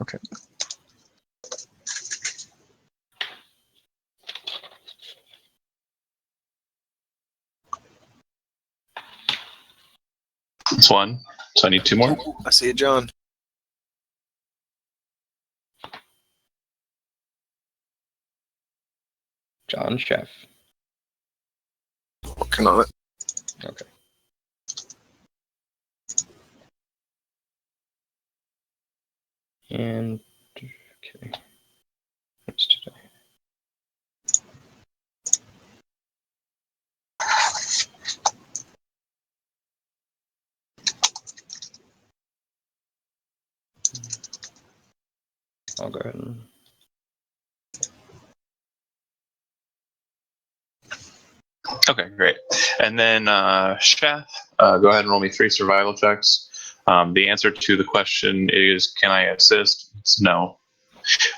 Okay. It's one. So I need 2 more. I see it, John. John Chef. Working on it. Okay. And okay. What's today? I'll go ahead and Okay, great. And then Chef, go ahead and roll me 3 survival checks. The answer to the question is, can I assist? It's no.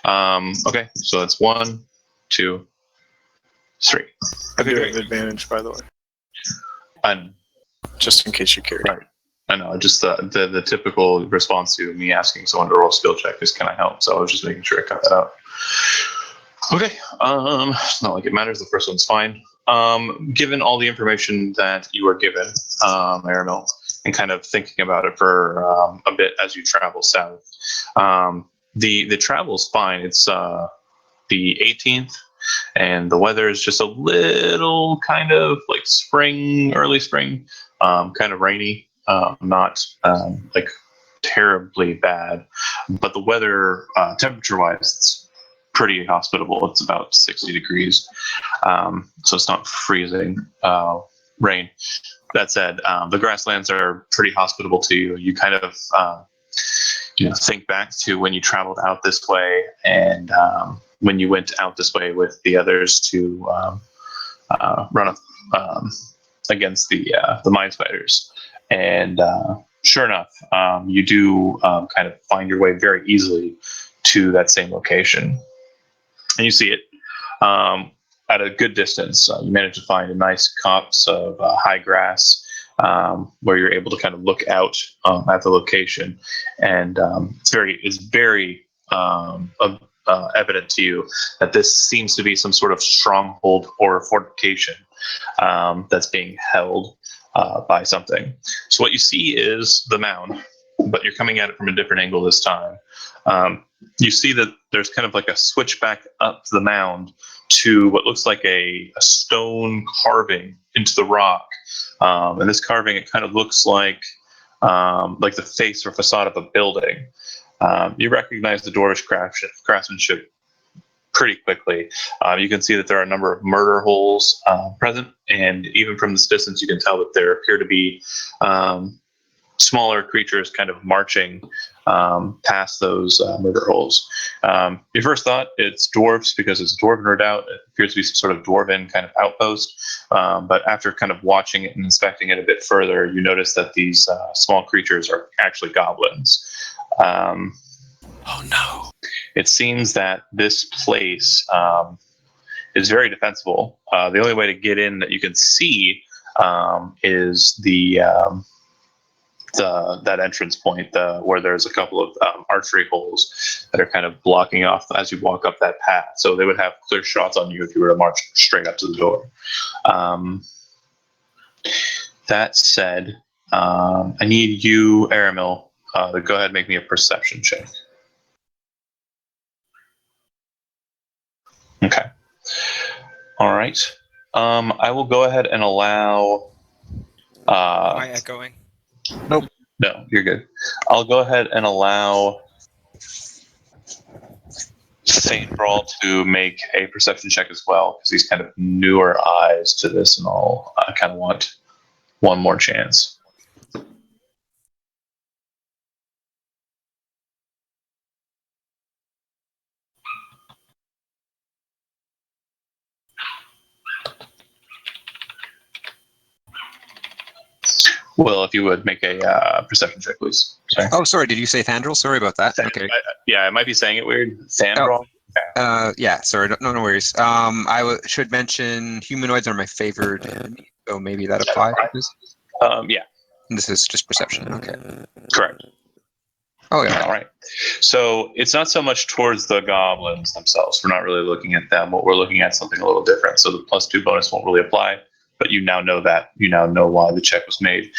Okay, so that's 1, 2, 3. I Okay, do great. have advantage, by the way, And just in case you cared. right. I know, just the typical response to me asking someone to roll a skill check is, can I help? So I was just making sure I cut that out. Okay, it's not like it matters. The first one's fine. Given all the information that you were given, Aramil, and kind of thinking about it for a bit as you travel south, the travel's fine. It's the 18th, and the weather is just a little kind of like spring, early spring, kind of rainy, not like terribly bad, but the weather, temperature-wise, it's pretty hospitable. It's about 60 degrees, so it's not freezing rain. That said, the grasslands are pretty hospitable to you. You kind of think back to when you traveled out this way, and when you went out this way with the others to run against the mine spiders, and sure enough, you do kind of find your way very easily to that same location. And you see it at a good distance. You manage to find a nice copse of high grass where you're able to kind of look out at the location, and it's very evident to you that this seems to be some sort of stronghold or fortification that's being held by something. So what you see is the mound, but you're coming at it from a different angle this time. You see that there's kind of like a switchback up the mound to what looks like a stone carving into the rock. And this carving, it kind of looks like the face or facade of a building. You recognize the dwarvish craftsmanship pretty quickly. You can see that there are a number of murder holes present, and even from this distance, you can tell that there appear to be smaller creatures kind of marching past those murder holes. Your first thought, it's dwarves because it's a dwarven redoubt. It appears to be some sort of dwarven kind of outpost. But after kind of watching it and inspecting it a bit further, you notice that these small creatures are actually goblins. Oh no. It seems that this place is very defensible. The only way to get in that you can see is that entrance point where there's a couple of archery holes that are kind of blocking off as you walk up that path. So they would have clear shots on you if you were to march straight up to the door. That said, I need you, Aramil, to go ahead and make me a perception check. Okay. All right. I will go ahead and allow... Am I echoing? Nope. No, you're good. I'll go ahead and allow Saint Brawl to make a perception check as well, because he's kind of newer eyes to this and all. I kind of want one more chance. Well, if you would make a perception check, please. Sorry. Oh, sorry. Did you say Thandril? Sorry about that. Okay. Yeah, I might be saying it weird. Thandril? Yeah, sorry. No worries. Should mention humanoids are my favorite enemy, so maybe that applies. Yeah. This is just perception. Okay. Correct. Oh yeah. All right. So it's not so much towards the goblins themselves. We're not really looking at them. What we're looking at is something a little different. So the +2 bonus won't really apply, but you now know that. You now know why the check was made.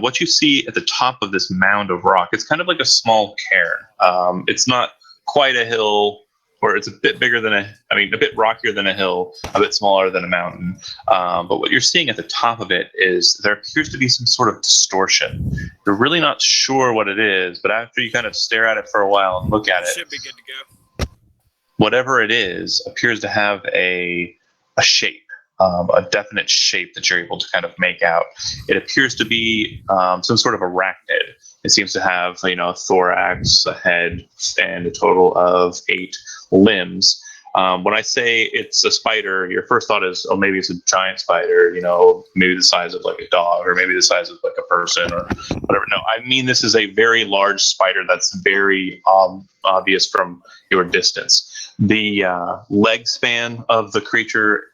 What you see at the top of this mound of rock, it's kind of like a small cairn. It's not quite a hill, or it's a bit bigger than a bit rockier than a hill, a bit smaller than a mountain. But what you're seeing at the top of it is there appears to be some sort of distortion. You're really not sure what it is, but after you kind of stare at it for a while and look at it, Should be good to go. whatever it is appears to have a shape, a definite shape that you're able to kind of make out. It appears to be some sort of arachnid. It seems to have, a thorax, a head, and a total of 8 limbs. When I say it's a spider, your first thought is, oh, maybe it's a giant spider, maybe the size of like a dog, or maybe the size of like a person, or whatever. No, I mean, this is a very large spider that's very obvious from your distance. The leg span of the creature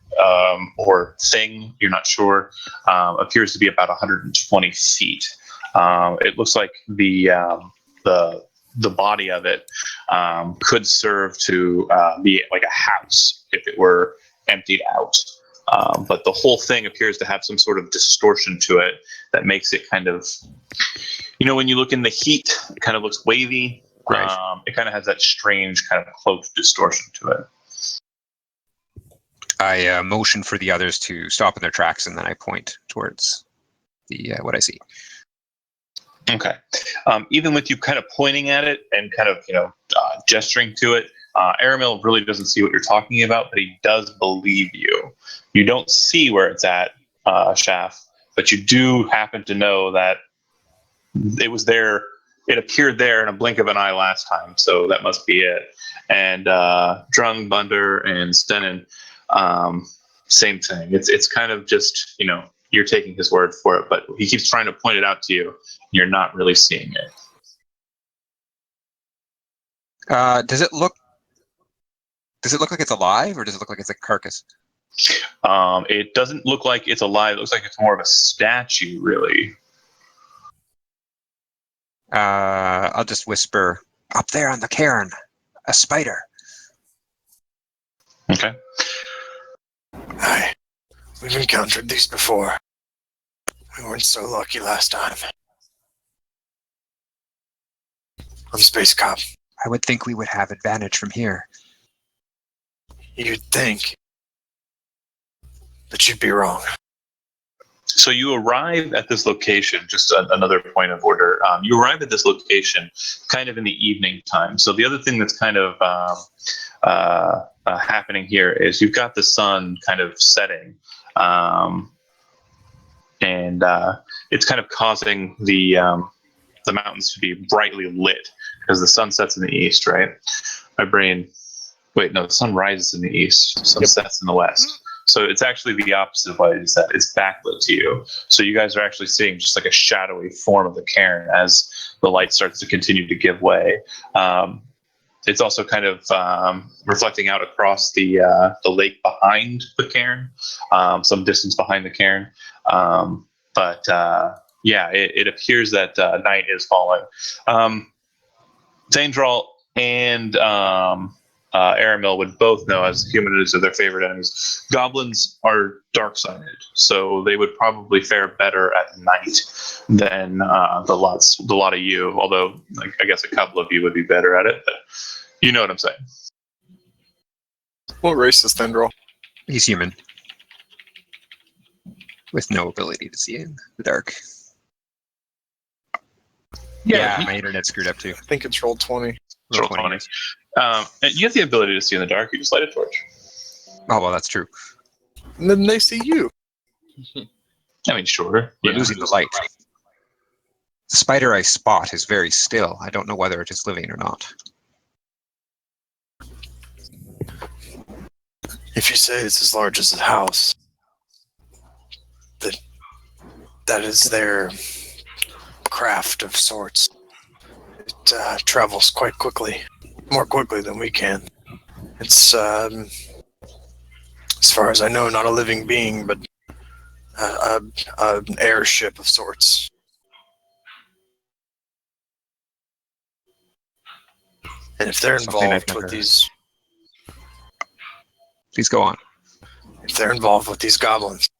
or thing, you're not sure, appears to be about 120 feet. It looks like the body of it could serve to be like a house if it were emptied out. But the whole thing appears to have some sort of distortion to it that makes it kind of, when you look in the heat, it kind of looks wavy. Right. It kind of has that strange kind of cloaked distortion to it. I motion for the others to stop in their tracks, and then I point towards the what I see. Okay. Even with you kind of pointing at it and kind of, gesturing to it, Aramil really doesn't see what you're talking about, but he does believe you. You don't see where it's at, Shaft, but you do happen to know that it was there. It appeared there in a blink of an eye last time, so that must be it. And Drung, Bunder, and Stenin, same thing. It's kind of just, you're taking his word for it, but he keeps trying to point it out to you. You're not really seeing it. Does it look like it's alive, or does it look like it's a carcass? It doesn't look like it's alive. It looks like it's more of a statue, really. I'll just whisper, up there on the cairn, a spider. Okay. Aye. We've encountered these before. We weren't so lucky last time. I'm Space Cop. I would think we would have advantage from here. You'd think. But you'd be wrong. So you arrive at this location, just another point of order. You arrive at this location kind of in the evening time. So the other thing that's kind of happening here is you've got the sun kind of setting. And it's kind of causing the mountains to be brightly lit because the sun sets in the east, right? My brain... Wait, no, the sun rises in the east, sun sets in the west. So it's actually the opposite of what it is. That it's backlit to you. So you guys are actually seeing just like a shadowy form of the cairn as the light starts to continue to give way. It's also kind of reflecting out across the lake behind the cairn, some distance behind the cairn. But it appears that night is falling. Zandral and Aramil would both know, as humanoids are their favorite enemies, goblins are dark-sided, so they would probably fare better at night than the lot of you, although I guess a couple of you would be better at it, but you know what I'm saying. What race is Thendril? He's human, with no ability to see in the dark. Yeah, my internet's screwed up too. I think it's roll 20. Roll 20. You have the ability to see in the dark. You just light a torch. Oh, well, that's true. And then they see you. I mean, sure. We're losing the light. The spider I spot is very still. I don't know whether it is living or not. If you say it's as large as a house, that is their craft of sorts. It travels quite quickly, more quickly than we can. It's, as far as I know, not a living being, but an airship of sorts. And if they're Something I've involved with never- these, Please go on. if they're involved with these goblins,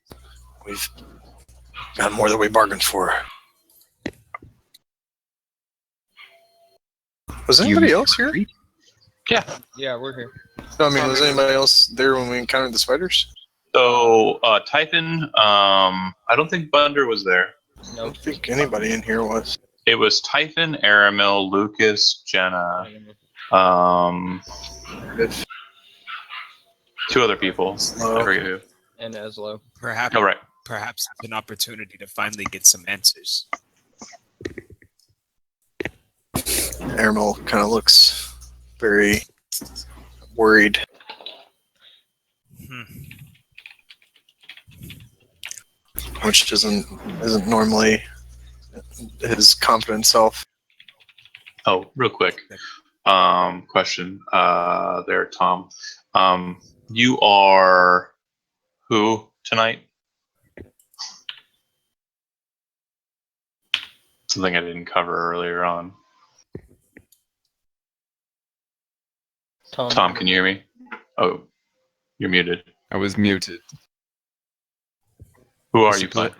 we've got more than we bargained for. Was anybody else here? Yeah, we're here. No, I mean, was anybody else there when we encountered the spiders? So, Typhon, I don't think Bunder was there. I don't think anybody in here was. It was Typhon, Aramil, Lucas, Jenna, two other people. I forget who. And Eslo. Perhaps, Oh, right. perhaps it's an opportunity to finally get some answers. Aramil kind of looks very worried. Which isn't normally his confident self. Oh, real quick. Question there, Tom. You are who tonight? Something I didn't cover earlier on. Tom, can you hear me? Oh, you're muted. I was muted. Who are you, bud?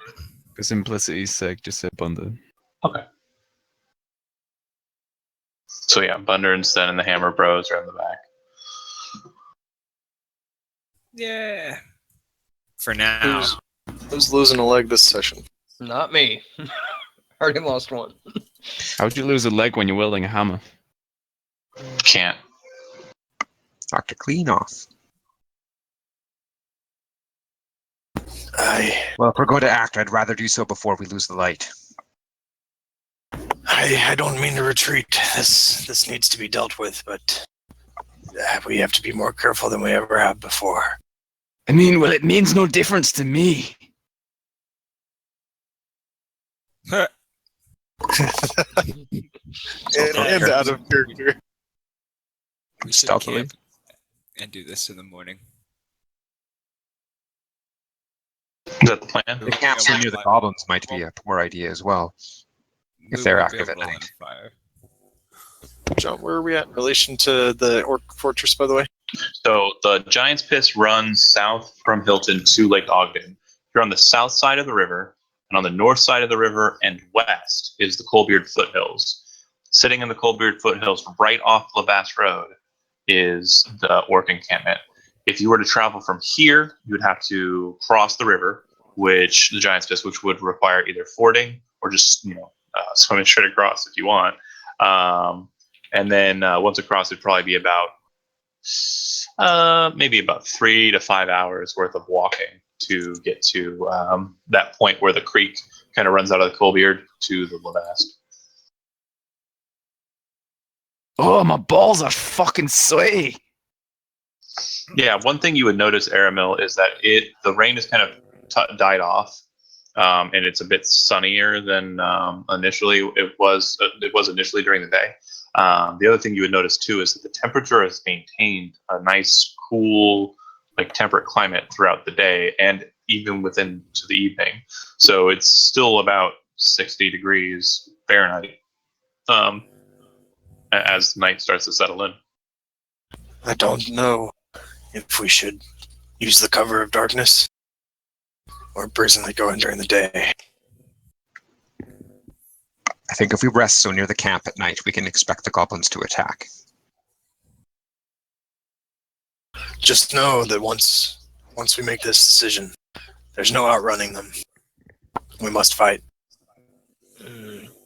For simplicity's sake, just say Bunder. Okay. So yeah, Bunder and Sten and the Hammer Bros are in the back. Yeah. For now. Who's losing a leg this session? Not me. Already lost one. How'd you lose a leg when you're wielding a hammer? Can't. Dr. Clean off. Well, if we're going to act, I'd rather do so before we lose the light. I don't mean to retreat. This needs to be dealt with, but we have to be more careful than we ever have before. I mean, well, it means no difference to me. And out of character. We should Stealthily. camp and do this in the morning. Is that the plan? The camp so near the goblins might be a poor idea as well. If they're active at night. John, where are we at in relation to the Orc Fortress, by the way? So the Giant's Piss runs south from Hilton to Lake Ogden. You're on the south side of the river, and on the north side of the river and west is the Coalbeard Foothills. Sitting in the Coalbeard Foothills, right off Lavasse Road, is the Orc encampment. If you were to travel from here, you would have to cross the river, which the Giant's Piss, which would require either fording or just swimming straight across if you want. And then once across, it'd probably be about maybe about 3 to 5 hours worth of walking to get to that point where the creek kind of runs out of the Coalbeard to the Lavasse. Oh, my balls are fucking sweaty. Yeah, one thing you would notice, Aramil, is that the rain has kind of died off, and it's a bit sunnier than initially it was initially during the day. The other thing you would notice too is that the temperature has maintained a nice, cool, like temperate climate throughout the day and even within to the evening. So it's still about 60 degrees Fahrenheit as night starts to settle in. I don't know if we should use the cover of darkness or brazenly go in during the day. I think if we rest so near the camp at night, we can expect the goblins to attack. Just know that once we make this decision, there's no outrunning them. We must fight.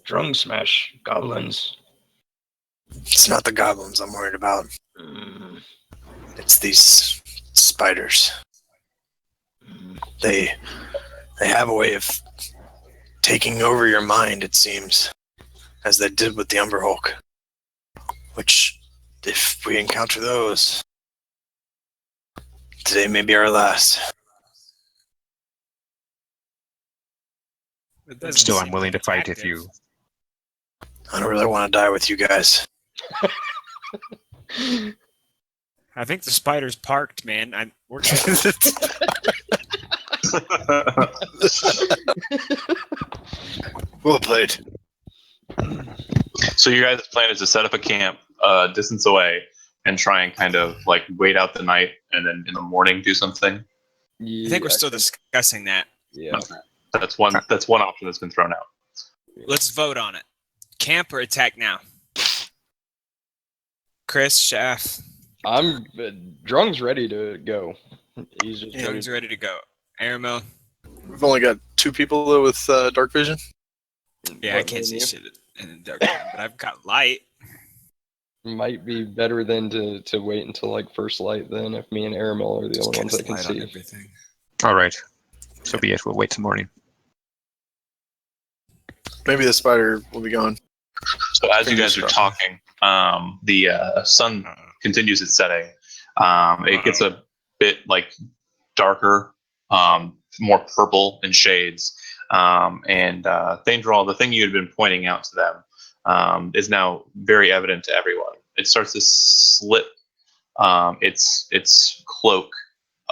Drunk smash goblins. It's not the goblins I'm worried about. It's these spiders. They have a way of taking over your mind, it seems, as they did with the Umber Hulk. Which, if we encounter those, today may be our last. Still, I'm willing to fight if you... I don't really want to die with you guys. I think the spider's parked, man. We're Well played. So your guys' plan is to set up a camp distance away and try and kind of like wait out the night and then in the morning do something? I think we're still discussing that. Yeah. That's one option that's been thrown out. Let's vote on it. Camp or attack now? Chris, Chef. I'm Drung's ready to go. He's just ready. Drung's ready to go. Aramel. We've only got 2 people though with dark vision. Yeah, I can't see shit in the dark, but I've got light. Might be better than to wait until like first light. Then if me and Aramel are the only ones that can see. Everything. All right. So be it. We'll wait till morning. Maybe the spider will be gone. So as you guys are talking, the sun continues its setting. It gets a bit like darker, more purple in shades. And Thandral, the thing you had been pointing out to them is now very evident to everyone. It starts to slip its cloak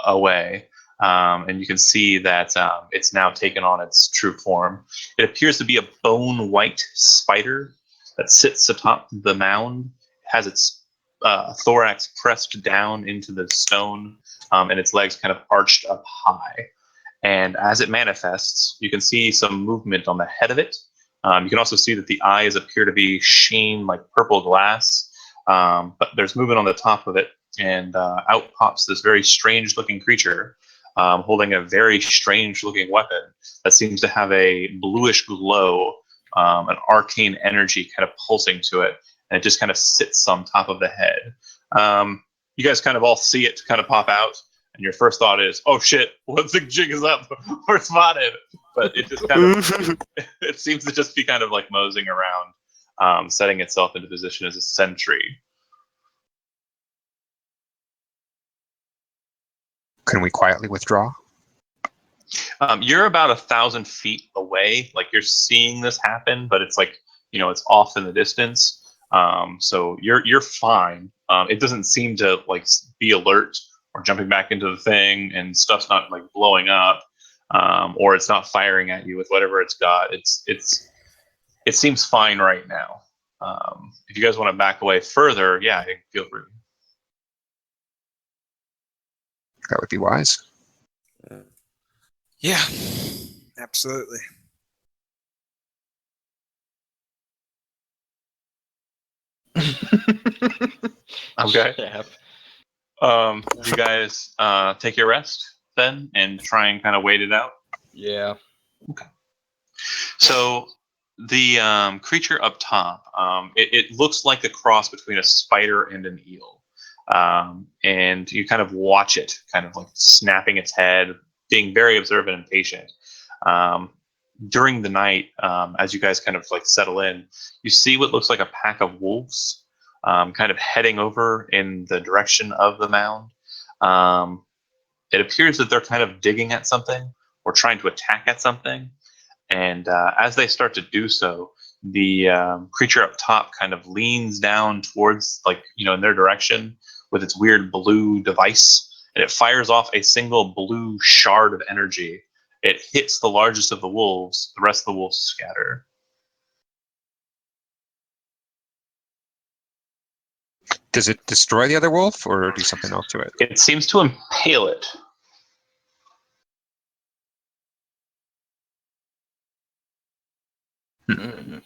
away. And you can see that it's now taken on its true form. It appears to be a bone white spider that sits atop the mound, has its thorax pressed down into the stone, and its legs kind of arched up high. And as it manifests, you can see some movement on the head of it. You can also see that the eyes appear to be sheen like purple glass, but there's movement on the top of it, and out pops this very strange-looking creature holding a very strange-looking weapon that seems to have a bluish glow, an arcane energy kind of pulsing to it, and it just kind of sits on top of the head. You guys kind of all see it kind of pop out, and your first thought is, "Oh shit! What the jig is up? We're spotted!" But it just kind of it seems to just be kind of like moseying around, setting itself into position as a sentry. Can we quietly withdraw? You're about 1,000 feet away. Like you're seeing this happen, but it's like it's off in the distance. So you're fine. It doesn't seem to like be alert or jumping back into the thing, and stuff's not like blowing up, or it's not firing at you with whatever it's got. It seems fine right now. If you guys want to back away further, yeah, feel free. That would be wise. Yeah, absolutely. Okay. Chef. You guys take your rest then and try and kind of wait it out. Yeah. Okay. So the creature up top, it looks like a cross between a spider and an eel. And you kind of watch it kind of like snapping its head, being very observant and patient. During the night, as you guys kind of like settle in, you see what looks like a pack of wolves kind of heading over in the direction of the mound. It appears that they're kind of digging at something or trying to attack at something. And as they start to do so, the creature up top kind of leans down towards, like, in their direction with its weird blue device, and it fires off a single blue shard of energy. It hits the largest of the wolves. The rest of the wolves scatter. Does it destroy the other wolf or do something else to it? It seems to impale it. Mm.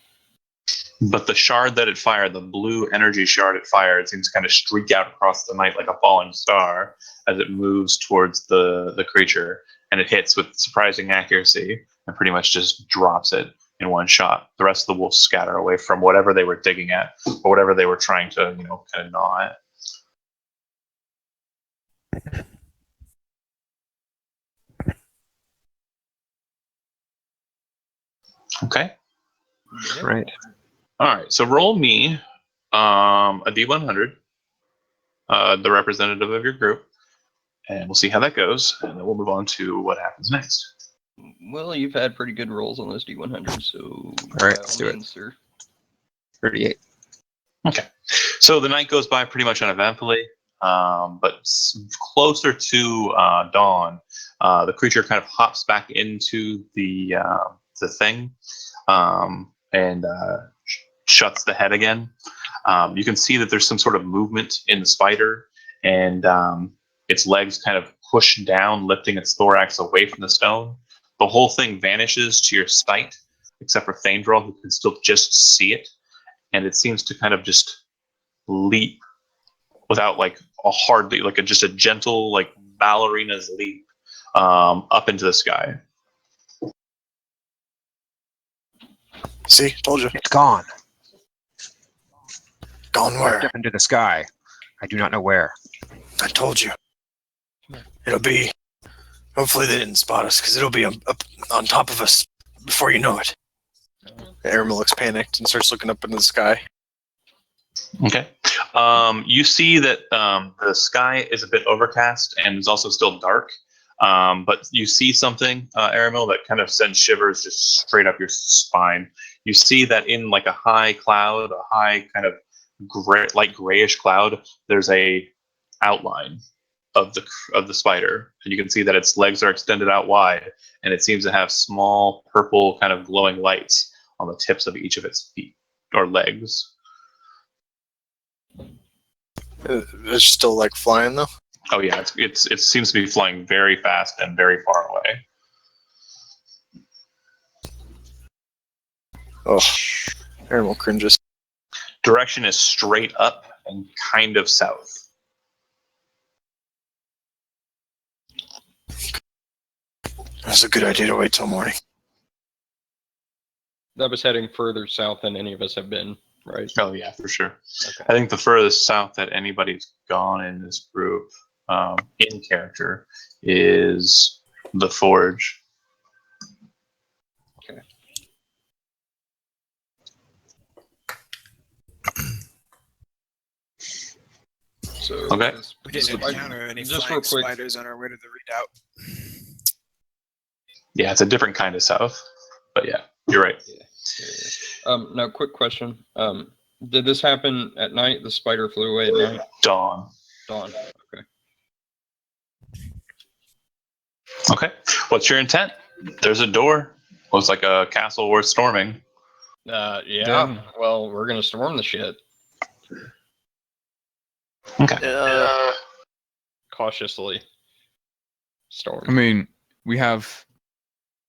But the shard that it fired, the blue energy shard it fired, seems to kind of streak out across the night like a falling star as it moves towards the creature, and it hits with surprising accuracy and pretty much just drops it in one shot. The rest of the wolves scatter away from whatever they were digging at or whatever they were trying to, kind of gnaw at. Okay. Yep. Right. All right. So roll me a D100, the representative of your group, and we'll see how that goes, and then we'll move on to what happens next. Well, you've had pretty good rolls on those D100, so All right, let's do it. sir. 38. Okay. So the night goes by pretty much uneventfully, but closer to dawn, the creature kind of hops back into the thing and shuts the head again. You can see that there's some sort of movement in the spider, and its legs kind of push down, lifting its thorax away from the stone. The whole thing vanishes to your sight, except for Thandral, who can still just see it, and it seems to kind of just leap without like a hard leap, like just a gentle like ballerina's leap up into the sky. See, told you. It's gone. Gone where? Up into the sky. I do not know where. I told you. It'll be. Hopefully they didn't spot us, because it'll be up on top of us before you know it. Aramil looks panicked and starts looking up into the sky. Okay. You see that the sky is a bit overcast and is also still dark. But you see something, Aramil, that kind of sends shivers just straight up your spine. You see that in like a high cloud, a high kind of light grayish cloud, there's a outline of the spider, and you can see that its legs are extended out wide, and it seems to have small purple kind of glowing lights on the tips of each of its feet or legs. It's still like flying though. Oh yeah, it seems to be flying very fast and very far away. Oh, Aramil cringes. Direction is straight up and kind of south. That's a good idea to wait till morning. That was heading further south than any of us have been, right? Oh yeah, for sure. Okay. I think the furthest south that anybody's gone in this group, in character, is the Forge. Okay. So Okay. We didn't encounter any Just flying real quick. spiders on our way to the redoubt. Yeah, it's a different kind of south, but yeah, you're right. Now, quick question. Did this happen at night? The spider flew away at night? Dawn. Dawn. Okay. Okay. What's your intent? There's a door. Looks like a castle worth storming. Yeah. Yeah. Well, we're gonna storm the shit Okay. cautiously. Storm. I mean, we have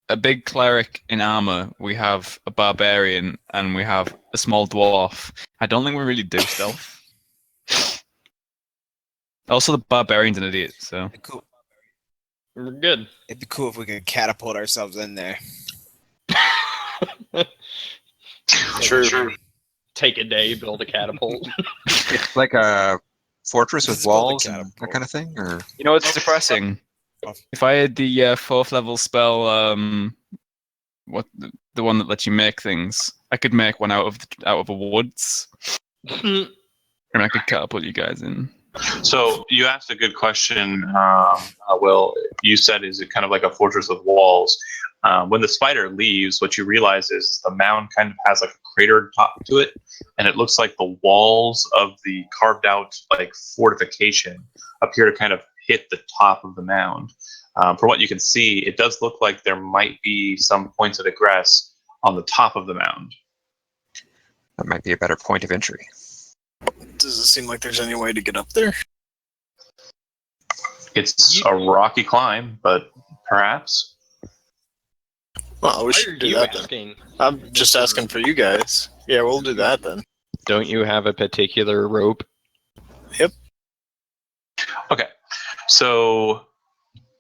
a big cleric in armor, we have a barbarian, and we have a small dwarf. I don't think we really do stealth. Also, the barbarian's an idiot, so. It'd be cool. We're good. It'd be cool if we could catapult ourselves in there. True. Take a day, build a catapult. It's like a fortress with It's called a walls and that catapult. kind of thing, or You know what's depressing? If I had the 4th level spell, the one that lets you make things, I could make one out of a woods, and I could catapult you guys in. So you asked a good question, Will. You said, is it kind of like a fortress with walls? When the spider leaves, what you realize is the mound kind of has like a crater top to it, and it looks like the walls of the carved out like fortification appear to kind of hit the top of the mound. From what you can see, it does look like there might be some points of egress on the top of the mound. that might be a better point of entry. Does it seem like there's any way to get up there? It's a rocky climb, but perhaps. Well, we Why are should do you that then. asking? I'm just asking for you guys. Yeah, we'll do that then. Don't you have a particular rope? Okay, so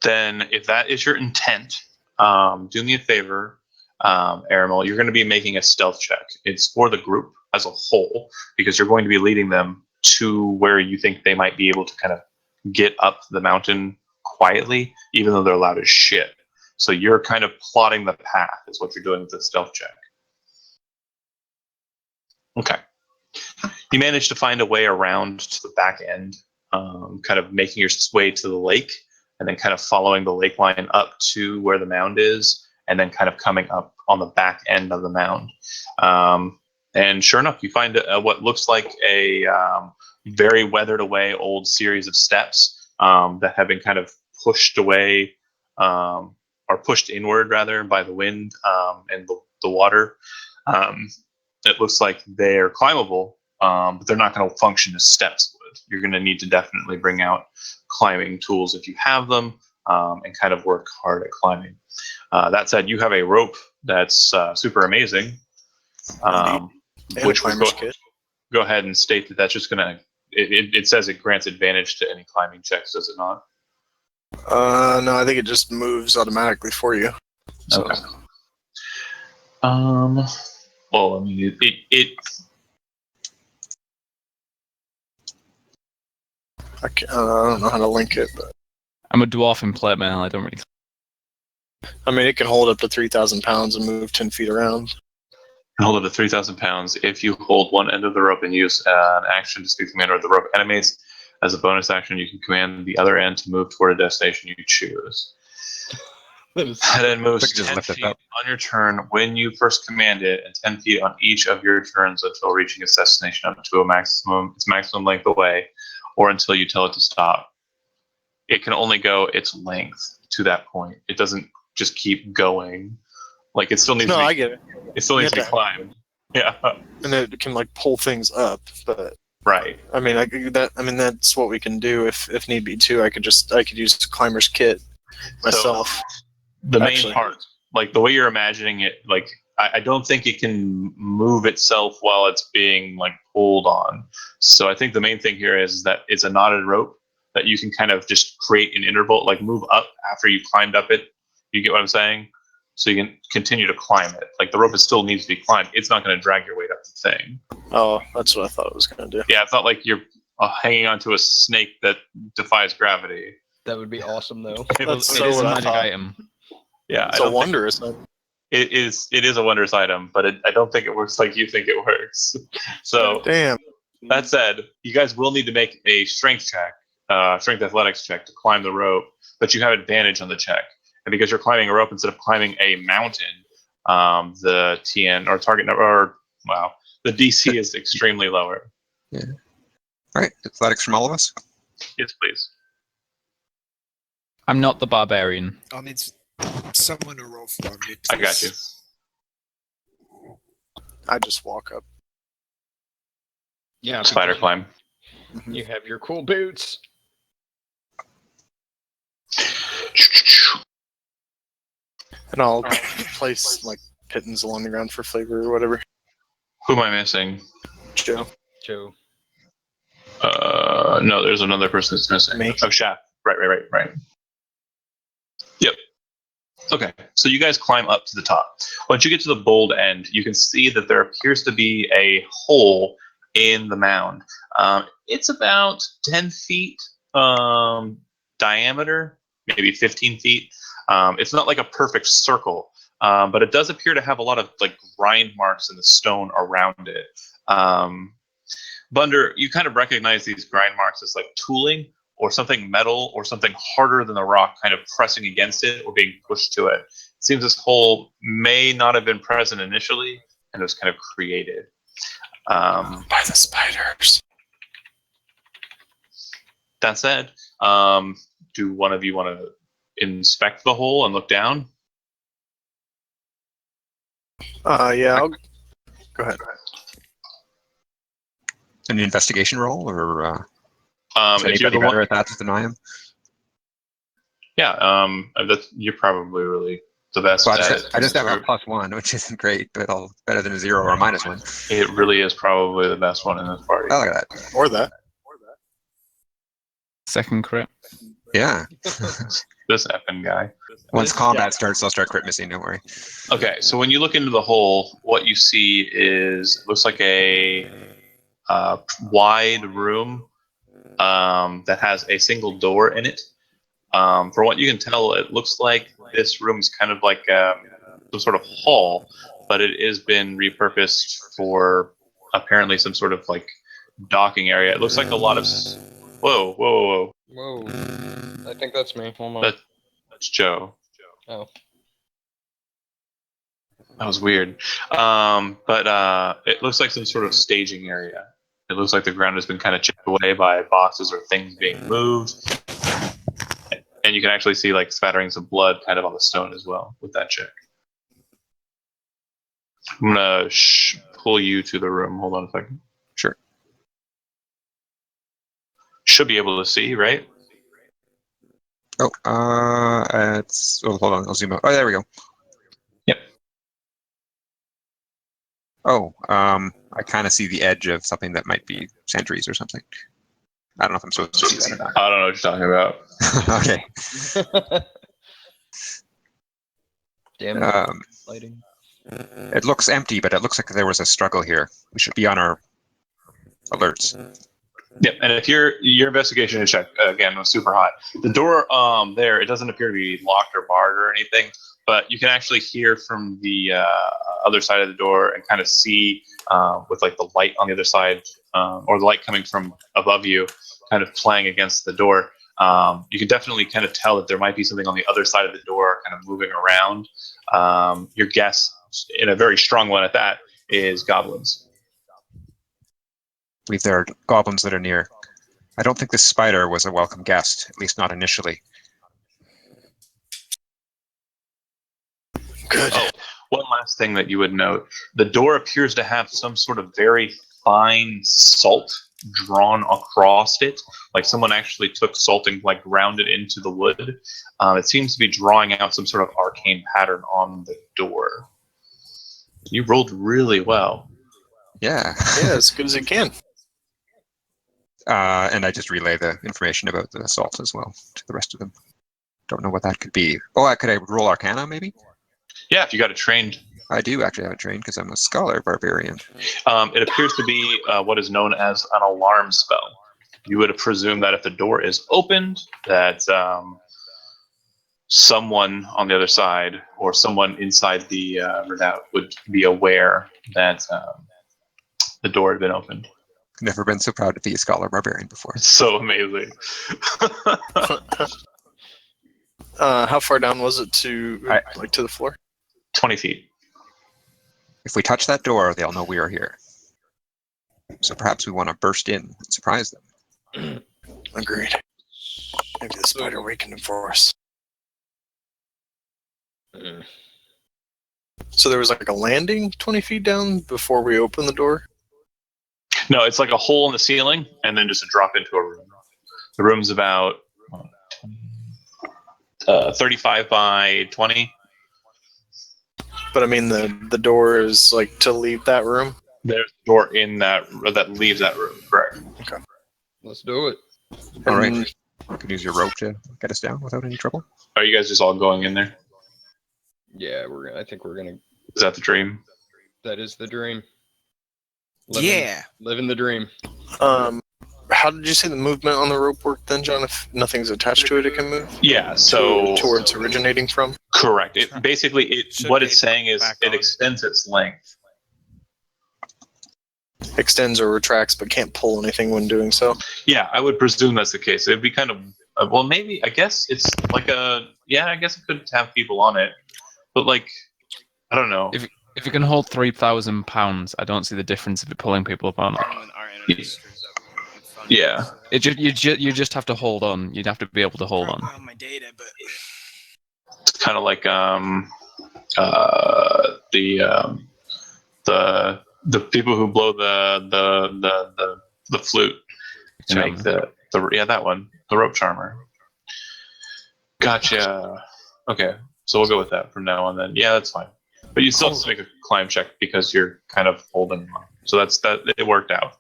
then if that is your intent, do me a favor, Aramil. You're going to be making a stealth check. It's for the group as a whole, because you're going to be leading them to where you think they might be able to kind of get up the mountain quietly, even though they're loud as shit. So you're kind of plotting the path is what you're doing with the stealth check. Okay. You manage to find a way around to the back end, kind of making your way to the lake, and then kind of following the lake line up to where the mound is, and then kind of coming up on the back end of the mound. And sure enough, you find what looks like a very weathered away old series of steps that have been kind of pushed away, or pushed inward rather, by the wind and the water. It looks like they're climbable, but they're not going to function as steps would. You're going to need to definitely bring out climbing tools if you have them, and kind of work hard at climbing. That said, you have a rope that's super amazing, And which a will climber's kit. go ahead and state that that's just going to. It says it grants advantage to any climbing checks, does it not? No, I think it just moves automatically for you. So, Okay. Well, I mean, I don't know how to link it, but I'm a dwarf in plate mail. I don't really. I mean, it can hold up to 3,000 pounds and move 10 feet around. hold up to 3,000 pounds if you hold one end of the rope and use an action to speak to the commander of the rope enemies. As a bonus action, you can command the other end to move toward a destination you choose. And then moves Just 10 lift it feet up. on your turn when you first command it, and 10 feet on each of your turns until reaching its destination up to its maximum length away, or until you tell it to stop. It can only go its length to that point. It doesn't just keep going. Like, it still needs No, to be, I get it. it still needs to You be have to- climbed. Yeah, And it can like pull things up, but right. I mean, that's what we can do if need be too. I could use the climber's kit myself. The main Actually. part, like the way you're imagining it, like I don't think it can move itself while it's being like pulled on. So I think the main thing here is that it's a knotted rope that you can kind of just create an interval, like move up after you climbed up it. You get what I'm saying? So you can continue to climb it. Like the rope still needs to be climbed. It's not going to drag your weight up the thing. Oh, that's what I thought it was going to do. Yeah, it's not like you're hanging onto a snake that defies gravity. That would be awesome, though. It That's It so is a what I magic thought. item. Yeah, It's a wondrous thing. It is a wondrous item, but I don't think it works like you think it works. So Damn. that said, you guys will need to make a strength check, strength athletics check to climb the rope, but you have advantage on the check. And because you're climbing a rope instead of climbing a mountain, the TN or target number, or wow, the DC is extremely lower. Yeah. All right. Athletics from all of us. Yes, please. I'm not the barbarian. I'll need someone to roll for me. I got you. I just walk up. Yeah, Spider because climb. You have your cool boots. And I'll place like pittons along the ground for flavor or whatever. Who am I missing? Joe. Joe. No, there's another person that's missing. Me. Oh, Shaft. Right. Yep. Okay, so you guys climb up to the top. Once you get to the bold end, you can see that there appears to be a hole in the mound. It's about 10 feet diameter, maybe 15 feet. It's not like a perfect circle, but it does appear to have a lot of like grind marks in the stone around it. Bunder, you kind of recognize these grind marks as like tooling or something metal or something harder than the rock kind of pressing against it or being pushed to it. It seems this hole may not have been present initially and it was kind of created. By the spiders. That said, do one of you want to inspect the hole and look down? Yeah, go ahead. An investigation roll, or is If you're anybody the one, better at that than I am? yeah, you're probably really the best Well, at it. I just have a +1, which isn't great, but I'll better than a 0 or a -1. It really is probably the best one in this party. Oh, look at that. Or that. Second crit. Yeah. This effing guy. Once combat starts, I'll start crit missing. Don't worry. Okay, so when you look into the hole, what you see is looks like a wide room that has a single door in it. From what you can tell, it looks like this room is kind of like some sort of hall, but it has been repurposed for apparently some sort of like docking area. It looks like a lot of. Whoa! Whoa. I think that's me. Hold on. That's Joe. Oh. That was weird. But it looks like some sort of staging area. It looks like the ground has been kind of chipped away by boxes or things being moved. And you can actually see like spatterings of blood kind of on the stone as well with that check. I'm going to pull you to the room. Hold on a second. Sure. should be able to see, right? Oh, it's. Oh, hold on. I'll zoom out. Oh, there we go. Yep. Oh, I kind of see the edge of something that might be sentries or something. I don't know if I'm supposed to see that or I don't know what you're talking about. not. Okay. Damn lighting. It looks empty, but it looks like there was a struggle here. We should be on our alerts. Yep, and if your investigation check again was super high, the door there, it doesn't appear to be locked or barred or anything, but you can actually hear from the other side of the door and kind of see with like the light on the other side or the light coming from above you, kind of playing against the door. You can definitely kind of tell that there might be something on the other side of the door, kind of moving around. Your guess, in a very strong one at that, is goblins. I believe there are goblins that are near. I don't think this spider was a welcome guest, at least not initially. Good. Oh, one last thing that you would note. The door appears to have some sort of very fine salt drawn across it. Like someone actually took salt and like ground it into the wood. It seems to be drawing out some sort of arcane pattern on the door. You rolled really well. Yeah. Yeah, as good as it can. And I just relay the information about the assault as well to the rest of them. Don't know what that could be. Oh, could I roll Arcana, maybe? Yeah, if you got it trained. I do actually have it trained because I'm a scholar barbarian. It appears to be what is known as an alarm spell. You would presume that if the door is opened, that someone on the other side or someone inside the redoubt would be aware that the door had been opened. Never been so proud to be a scholar barbarian before. It's so amazing. How far down was it to to the floor? 20 feet. If we touch that door, they'll know we are here. So perhaps we want to burst in and surprise them. Agreed. Maybe the spider weakened him for us. So there was like a landing 20 feet down before we opened the door? No, it's like a hole in the ceiling and then just a drop into a room. The room's about 35 by 20. But I mean, the door is like to leave that room? There's a door in that leaves that room, correct? Okay. Let's do it. All right. You can use your rope to get us down without any trouble. Are you guys just all going in there? Yeah, I think we're gonna. Is that the dream? That is the dream. Yeah. Living the dream. How did you say the movement on the rope worked then, John? If nothing's attached to it, it can move? Yeah, so To where it's originating from? correct. It basically what it's saying is back it on. extends its length. Extends or retracts, but can't pull anything when doing so. Yeah, I would presume that's the case. It'd be kind of well, maybe I guess it's like I guess it could have people on it, but like I don't know. If it can hold 3,000 pounds, I don't see the difference of it pulling people up or not. Yeah. You just have to hold on. You'd have to be able to hold on. My data, but It's kind of like the people who blow the flute and make the that one, the rope charmer. Gotcha. Okay, so we'll go with that from now on then. Yeah, that's fine. But you still have to make a climb check because you're kind of holding on. So that's that. It worked out.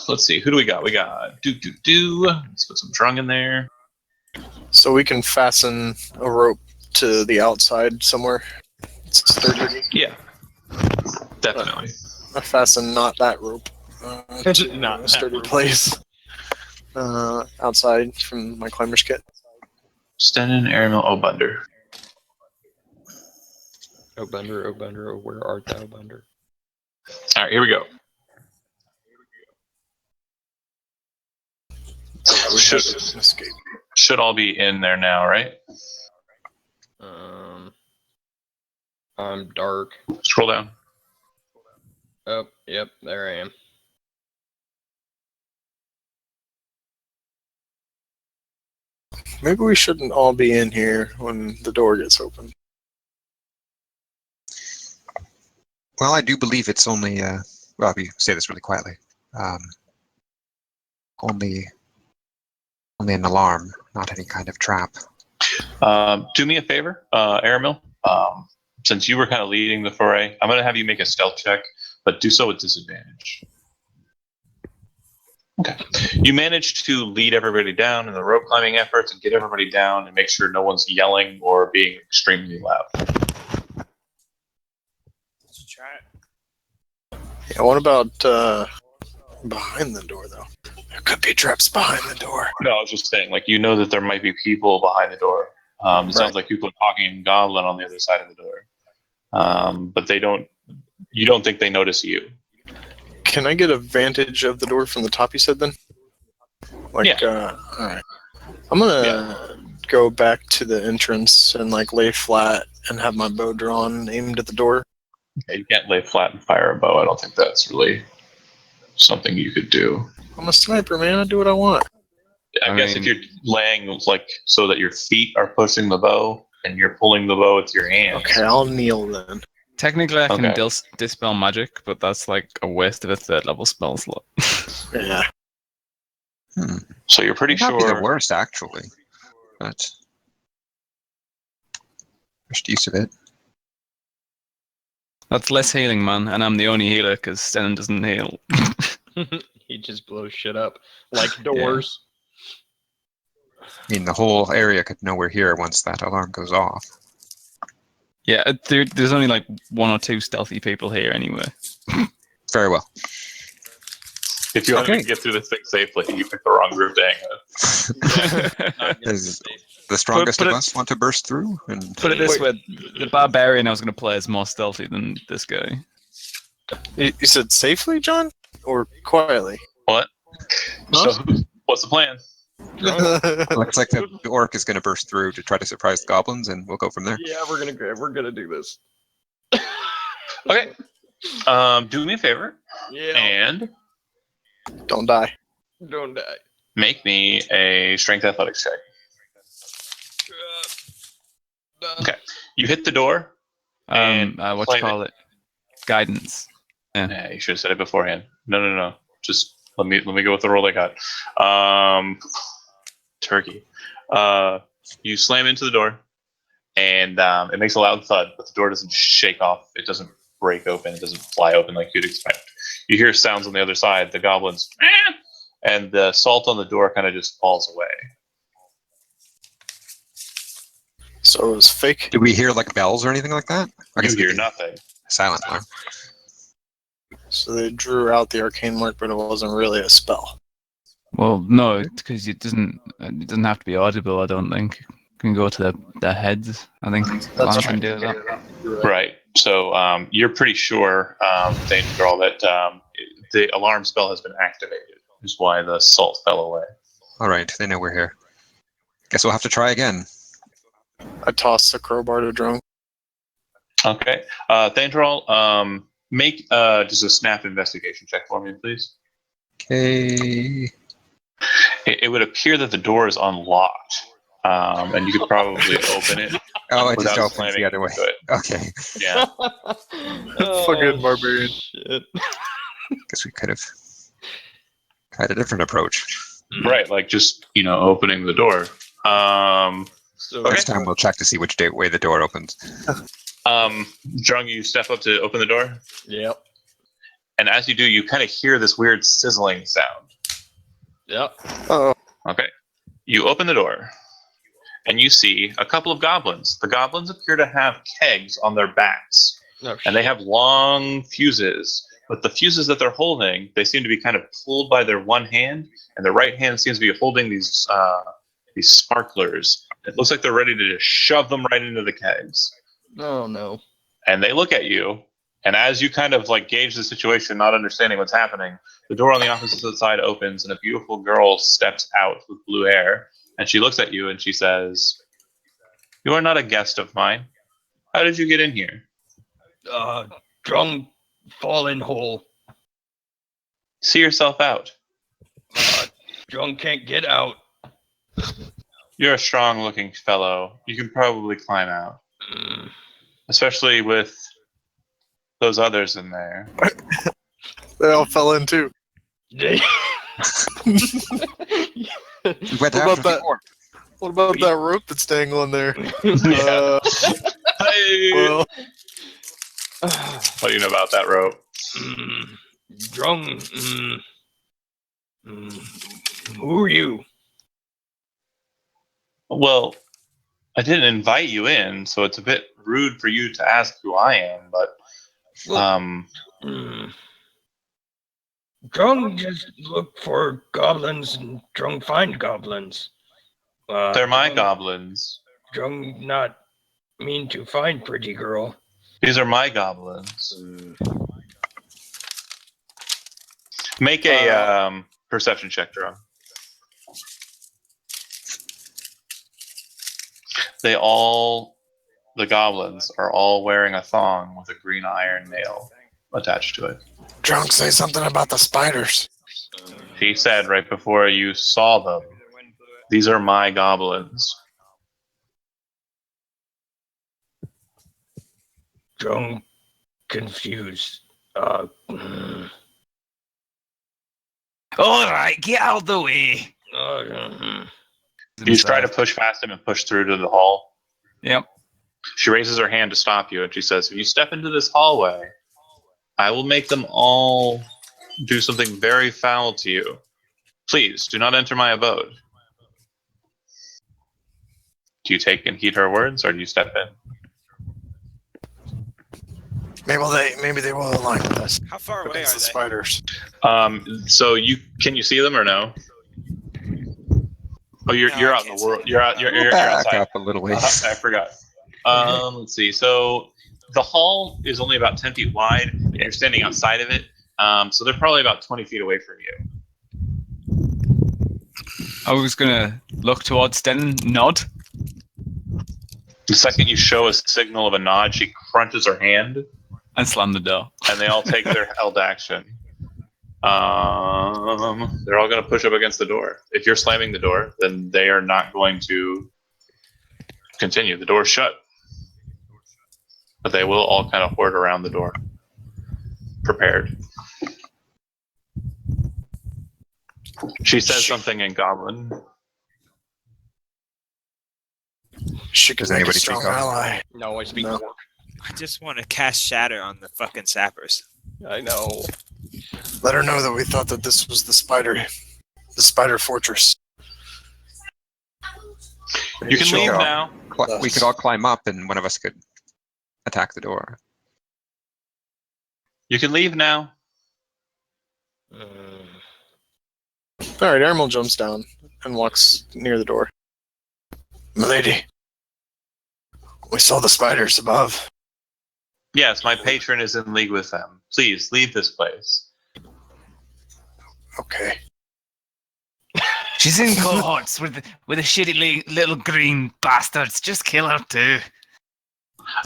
Let's see. Who do we got? We got Let's put some drung in there. So we can fasten a rope to the outside somewhere. It's sturdy. Yeah, definitely. I fasten not that rope. To Not a sturdy place. Outside from my climber's kit. Stenin, Aramil, Obunder. Oh, Bender, oh, where art thou, Bender? All right, here we go. Escape. Should all be in there now, right? I'm dark. Scroll down. Oh, yep, there I am. Maybe we shouldn't all be in here when the door gets open. Well, I do believe it's only, well, if you say this really quietly, Only an alarm, not any kind of trap. Do me a favor, Aramil. Since you were kind of leading the foray, I'm going to have you make a stealth check, but do so with disadvantage. Okay. You managed to lead everybody down in the rope climbing efforts and get everybody down and make sure no one's yelling or being extremely loud. Let's try it. Yeah, what about behind the door, though? There could be traps behind the door. No, I was just saying, like, you know that there might be people behind the door. It sounds like people are talking in Goblin on the other side of the door. But you don't think they notice you. Can I get a vantage of the door from the top, you said, then? Like, Yeah. Alright. I'm gonna go back to the entrance and, like, lay flat and have my bow drawn, aimed at the door. Okay, you can't lay flat and fire a bow. I don't think that's really something you could do. I'm a sniper, man. I do what I want. I I guess mean- if you're laying, like, so that your feet are pushing the bow and you're pulling the bow with your hands. Okay, I'll kneel then. Technically, I can Okay. dispel magic, but that's like a waste of a 3rd level spell slot. Yeah. So you're pretty Might not be the sure. worst, actually. But first use of it. That's less healing, man, and I'm the only healer because Sten doesn't heal. He just blows shit up like doors. I mean, the whole area could know we're here once that alarm goes off. Yeah, there's only like 1 or 2 stealthy people here anyway. Very well. If you want Okay. to get through this thing safely, you picked the wrong group to hang with. Does the strongest put of it- us want to burst through? And Put it this way, the barbarian I was going to play is more stealthy than this guy. You said safely, John? Or quietly? What? Huh? So, what's the plan? looks like the orc is going to burst through to try to surprise the goblins, and we'll go from there. Yeah, we're gonna do this. Okay. Do me a favor Yeah. and Don't die. Don't die. make me a strength athletics check. Done. Okay. You hit the door. And What you climb call it? Guidance. Yeah, you should have said it beforehand. No. Just let me go with the roll I got. Turkey. You slam into the door, and it makes a loud thud, but the door doesn't shake off. It doesn't break open. It doesn't fly open like you'd expect. You hear sounds on the other side. The goblins, and the salt on the door kind of just falls away. So it was fake. Do we hear like bells or anything like that? I You guess we hear do. nothing. Silent alarm. So they drew out the arcane mark, but it wasn't really a spell. Well, no, because it doesn't have to be audible. I don't think. You can go to their heads. I think alarm can do that. Right. So you're pretty sure, Danger, that the alarm spell has been activated. Is why the salt fell away. All right, they know we're here. Guess we'll have to try again. I tossed the crowbar to drone. Okay. Thandral, make just a snap investigation check for me, please. Okay. It would appear that the door is unlocked, and you could probably open it. Oh, it just without opens slamming the other way. into it. Okay. Yeah. Fucking barbarian. Shit. Guess we could have tried a different approach. Right. Like just opening the door. So Okay. Next time we'll check to see which way the door opens. Drung, you step up to open the door, Yep. and as you do, you kind of hear this weird sizzling sound. Yep. Oh, Okay. You open the door, and you see a couple of goblins. The goblins appear to have kegs on their backs, No. and they have long fuses. But the fuses that they're holding, they seem to be kind of pulled by their one hand, and their right hand seems to be holding these sparklers. It looks like they're ready to just shove them right into the kegs. Oh no. And they look at you, and as you kind of like gauge the situation, not understanding what's happening, the door on the opposite side opens, and a beautiful girl steps out with blue hair, and she looks at you and she says, "You are not a guest of mine. How did you get in here?" Drunk fallen hole. See yourself out. Drunk can't get out. You're a strong-looking fellow. You can probably climb out, especially with those others in there. they all fell in too. They We went What after about that? before. What about that rope that's dangling there? Yeah. Hey! Well, What do you know about that rope? Drunk. Who are you? Well, I didn't invite you in, so it's a bit rude for you to ask who I am, but Drunk just look for goblins and drunk find goblins. they're my Drunk- goblins. Drunk not mean to find pretty girl. These are my goblins. Make a perception check, Jerome. The goblins are all wearing a thong with a green iron nail attached to it. Drunk, say something about the spiders. He said right before you saw them, these are my goblins. Drunk confused. All right, get out of the way. You try to push past him and push through to the hall. Yep. She raises her hand to stop you, and she says, if you step into this hallway, I will make them all do something very foul to you. Please, do not enter my abode. Do you take and heed her words, or do you step in? Maybe they will align with us How far away are against they? the spiders. So can you see them or no? Oh, you're No, I out in can't the world. see You're out. You're Back outside. up a little ways. I forgot. Let's see. So the hall is only about 10 feet wide. And you're standing outside of it. So they're probably about 20 feet away from you. I was gonna look towards Sten, nod. The second you show a signal of a nod, she crunches her hand, And slam the door. and they all take their held action. They're all going to push up against the door. If you're slamming the door, then they are not going to continue. The door's shut. But they will all kind of hoard around the door. Prepared. She says something in Goblin. She could Does make a anybody strong speak up? ally. No, I speak No. orc. I just want to cast Shatter on the fucking sappers. I know. Let her know that we thought that this was the spider fortress. You can She'll leave go. now. We could all climb up, and one of us could attack the door. You can leave now. All right, Emerald jumps down and walks near the door. Milady, we saw the spiders above. Yes, my patron is in league with them. Please leave this place. Okay. She's in cohorts with the shitty little green bastards. Just kill her too.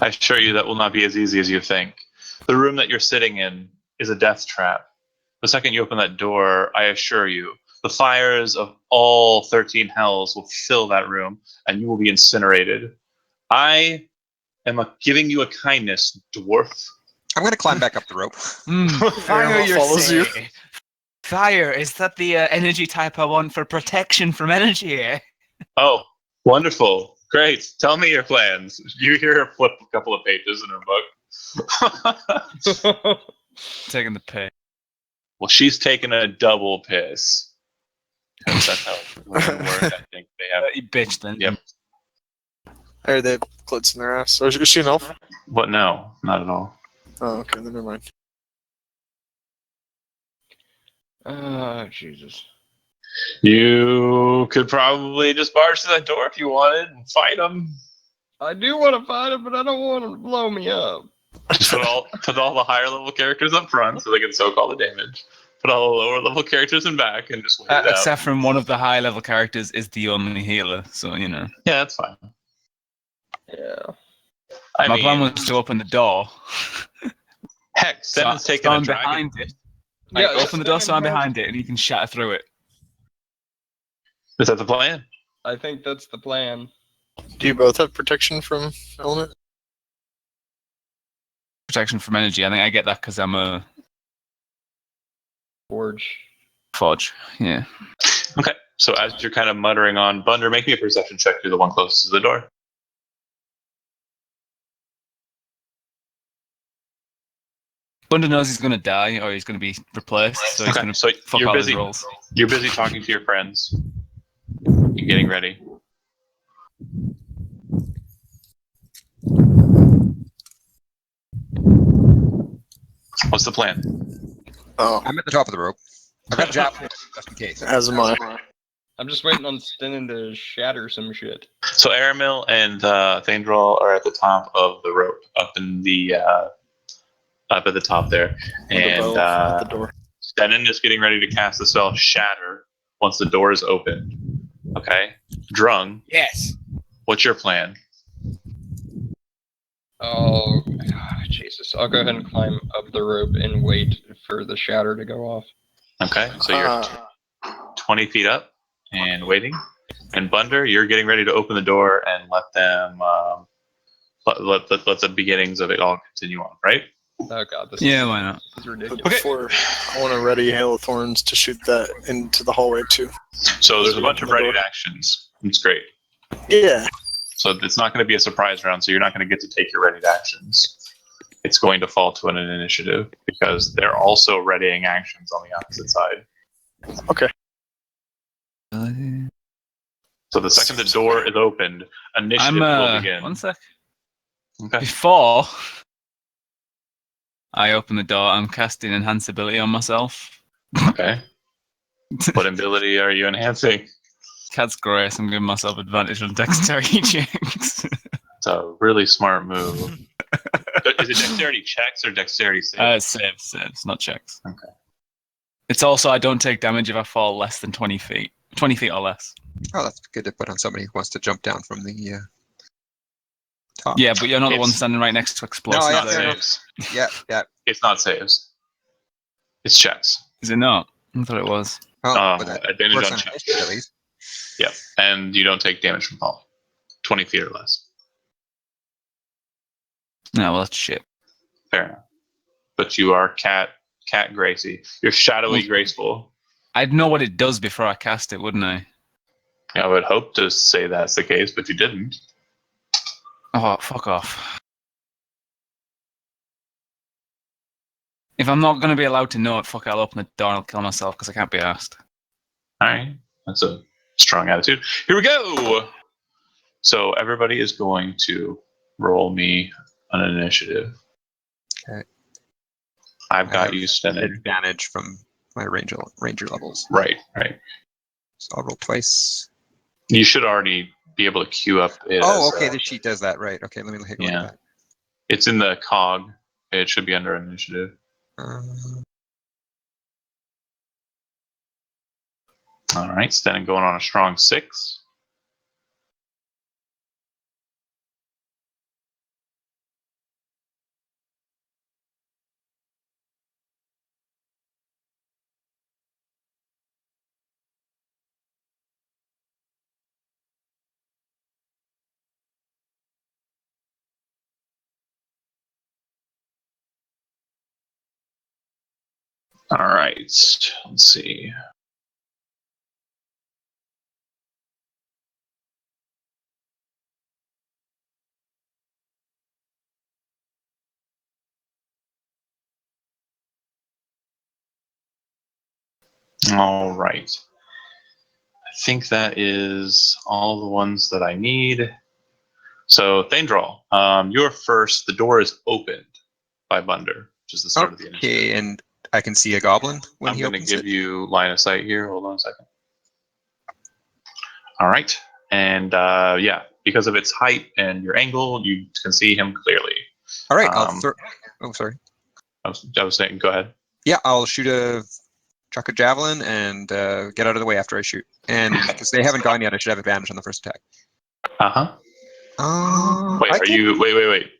I assure you that will not be as easy as you think. The room that you're sitting in is a death trap. The second you open that door, I assure you, the fires of all 13 hells will fill that room, and you will be incinerated. I am giving you a kindness, dwarf. I'm going to climb back up the rope. Fire, Animal you follows say? you. Fire, is that the energy type I want for protection from energy, eh? Oh, wonderful. Great. Tell me your plans. You hear her flip a couple of pages in her book. Taking the piss. Well, she's taking a double piss. Because that's how women work. I think they have. You bitch then. Yep. I heard they have clits in their ass. So is she an elf? But no, not at all. Oh, okay, then never mind. Jesus. You could probably just barge through that door if you wanted and fight them. I do want to fight him, but I don't want him to blow me up. Just put all the higher level characters up front so they can soak all the damage. Put all the lower level characters in back and just wait it out. Except from one of the high level characters is the only healer, so you know. Yeah, that's fine. Yeah. My plan was to open the door. Heck, Seven's taking a I'm dragon. behind it. Like, open the door so I'm behind it, and you can shatter through it. Is that the plan? I think that's the plan. Do you both have protection from element? Protection from energy. I think I get that because I'm a Forge. fudge. Yeah. Okay. So as you're kind of muttering on, Bunder, make me a perception check. You're the one closest to the door. Bunder knows he's going to die or he's going to be replaced, so he's Okay, going to so fuck you're all busy. his rolls. You're busy talking to your friends. You're getting ready. What's the plan? Oh, I'm at the top of the rope. I've got a javelin just in case. as am I. I'm just waiting on Stenin to shatter some shit. So Aramil and Thandral are at the top of the rope, up at the top there, and at the door. Stenin is getting ready to cast the spell Shatter once the door is opened. Okay, Drung, Yes. what's your plan? Oh, Jesus. I'll go ahead and climb up the rope and wait for the shatter to go off. Okay, so you're 20 feet up and waiting. And Bunder, you're getting ready to open the door and let them let the beginnings of it all continue on, right? Oh god, this Yeah, why not? is ridiculous. But before, I want to ready Hail of Thorns to shoot that into the hallway too. So there's a bunch of Open the ready door. actions. It's great. Yeah. So it's not going to be a surprise round, so you're not going to get to take your ready actions. It's going to fall to an initiative because they're also readying actions on the opposite side. Okay. So the second the door is opened, initiative will begin. One sec. Okay. Before I open the door, I'm casting Enhance ability on myself. Okay. What ability are you enhancing? Cat's Grace, I'm giving myself advantage on dexterity checks. It's a really smart move. Is it dexterity checks or dexterity saves? Saves, not checks. Okay. It's also I don't take damage if I fall less than 20 feet. 20 feet or less. Oh, that's good to put on somebody who wants to jump down from the top. Yeah, but you're not the one It's- standing right next to explosives. It's No, not fair enough. saves. Yeah. It's not saves. It's checks. Is it not? I thought it was. Oh, but that Advantage works on on checks. initiative at least. Yep. And you don't take damage from fall. 20 feet or less. No, well, that's shit. Fair enough. But you are cat Gracie. You're shadowy graceful. I'd know what it does before I cast it, wouldn't I? I would hope to say that's the case, but you didn't. Oh, fuck off. If I'm not going to be allowed to know it, fuck it, I'll open the door and I'll kill myself because I can't be asked. Alright. That's a strong attitude. Here we go! So everybody is going to roll me an initiative. Okay. I've I got have you, Stenin. advantage from my ranger levels. Right. So I'll roll twice. You should already be able to queue up it. Oh, as, okay. The cheat does that, right? Okay, let me take a look Yeah. at It's in the cog. It should be under initiative. that. All right, Stenin going on a strong 6. All right, let's see. All right. I think that is all the ones that I need. So, Thandral, you're first. The door is opened by Bunder, which is the start of the initiative. Okay, and I can see a goblin when I'm he going to opens give it. you line of sight here. Hold on a second. All right. And yeah, because of its height and your angle, you can see him clearly. All right, I'll Um, throw. Oh, sorry. I was saying, go ahead. Yeah, I'll chuck a javelin and get out of the way after I shoot. And because they haven't gone yet, I should have advantage on the first attack. Uh-huh. Wait, wait.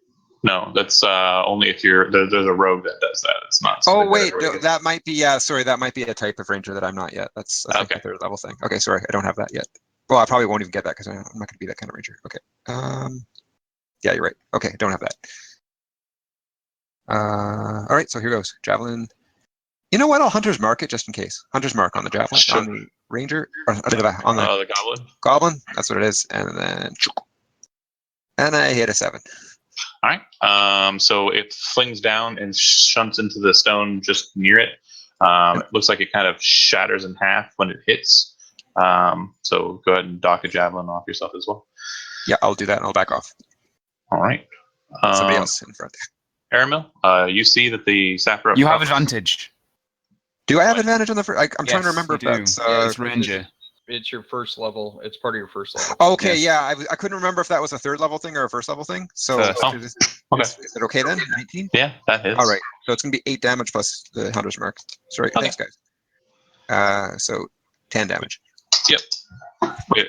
No, that's only if there's a rogue that does that. It's not. Oh something that wait, everybody gets. that might be. Yeah, sorry, that might be a type of ranger that I'm not yet. That's I think Okay. the third level thing. Okay, sorry, I don't have that yet. Well, I probably won't even get that because I'm not going to be that kind of ranger. Okay. Yeah, you're right. Okay, I don't have that. All right, so here goes. Javelin. You know what? I'll Hunter's Mark it just in case. Hunter's Mark on the javelin, Sure. on the ranger, or on the The goblin. goblin. That's what it is. And then, and I hit a 7. All right. So it flings down and shunts into the stone just near it. It looks like it kind of shatters in half when it hits. So go ahead and dock a javelin off yourself as well. Yeah, I'll do that and I'll back off. All right. Somebody else in front. Aramil, you see that the sapper. You have advantage. Do I have What? advantage on the first? I'm trying to Yes, remember you if do. that's. It's ranger. It's your first level. It's part of your first level. Okay, Yes. yeah, I couldn't remember if that was a 3rd level thing or a 1st level thing. So First. Oh, okay. is it okay then? 19? Yeah, that hits. All right, so it's gonna be 8 damage plus the Hunter's Mark. Sorry, Okay. thanks guys. So 10 damage. Wait.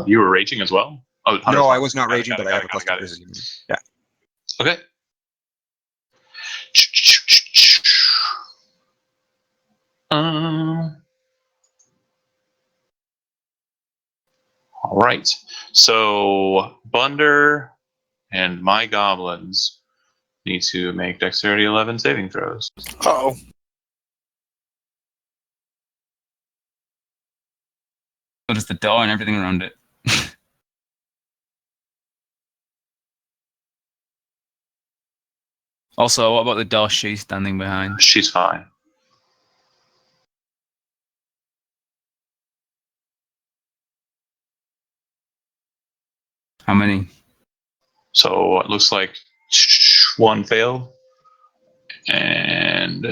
You were raging as well? Oh, Hunter's No, I Mark. was not Got it, raging, got it, but I got have a it, plus got 2 it. resistance. Yeah. Okay. All right. So Bunder and my goblins need to make dexterity 11 saving throws. Oh, So does the door and everything around it. Also, what about the door she's standing behind? She's fine. How many? So it looks like 1 failed and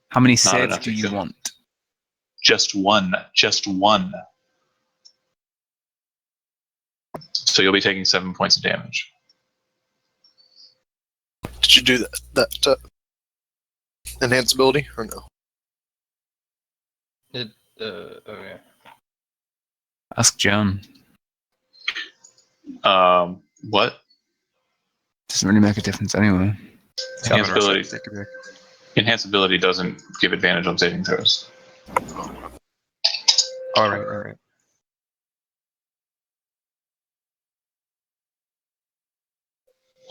How many saves enough do to you kill. want? just 1. Just 1. So you'll be taking 7 points of damage. did you do that enhance ability or no? Okay. Ask John. What? Doesn't really make a difference anyway. Seven or Enhance six, ability. Enhance ability doesn't give advantage on saving throws. All right.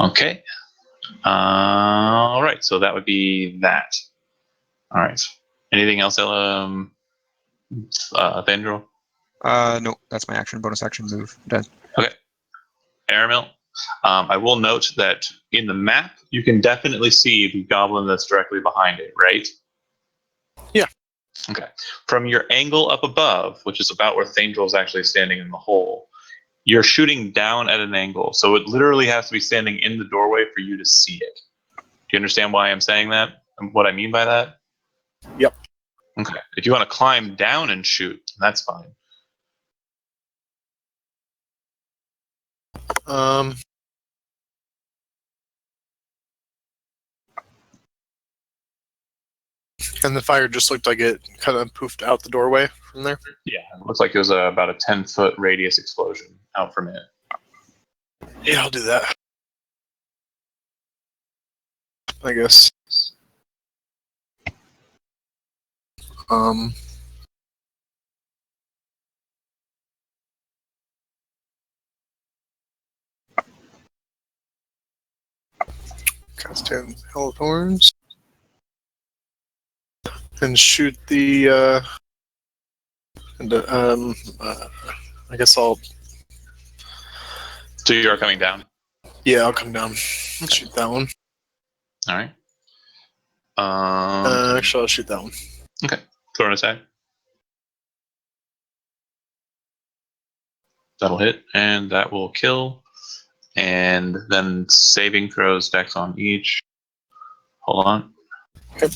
Okay. All right. So that would be that. All right. Anything else, Thandril? No, that's my action. Bonus action move. Done. Aramil. I will note that in the map, you can definitely see the goblin that's directly behind it, right? Yeah. Okay. From your angle up above, which is about where Thandril is actually standing in the hole, you're shooting down at an angle. So it literally has to be standing in the doorway for you to see it. Do you understand why I'm saying that? And what I mean by that? Yep. Okay. If you want to climb down and shoot, that's fine. And the fire just looked like it kind of poofed out the doorway from there. Yeah, it looks like it was about a 10-foot radius explosion out from it. Yeah, I'll do that. I guess. Cast 10 Hell of Thorns. And shoot the, I guess I'll, So you are coming down. yeah, I'll come down. Shoot that one. All right. Actually, I'll shoot that one. Okay. Throw an attack. That'll hit, and that will kill. And then saving throws, dex on each. Hold on. Okay.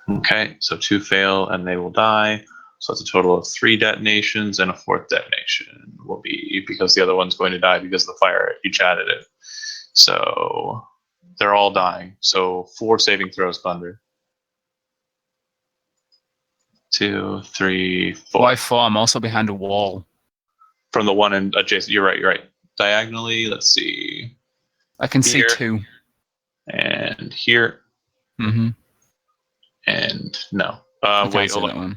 Okay, so 2 fail, and they will die. So that's a total of 3 detonations, and a 4th detonation will be because the other one's going to die because of the fire. You chatted it. So they're all dying. So 4 saving throws, Thunder. 2, 3, 4. Why 4? I'm also behind a wall. From the one in adjacent. You're right. Diagonally, let's see. I can see Here. 2. And here. Mm-hmm. And no. I can't Wait, see hold that on. one.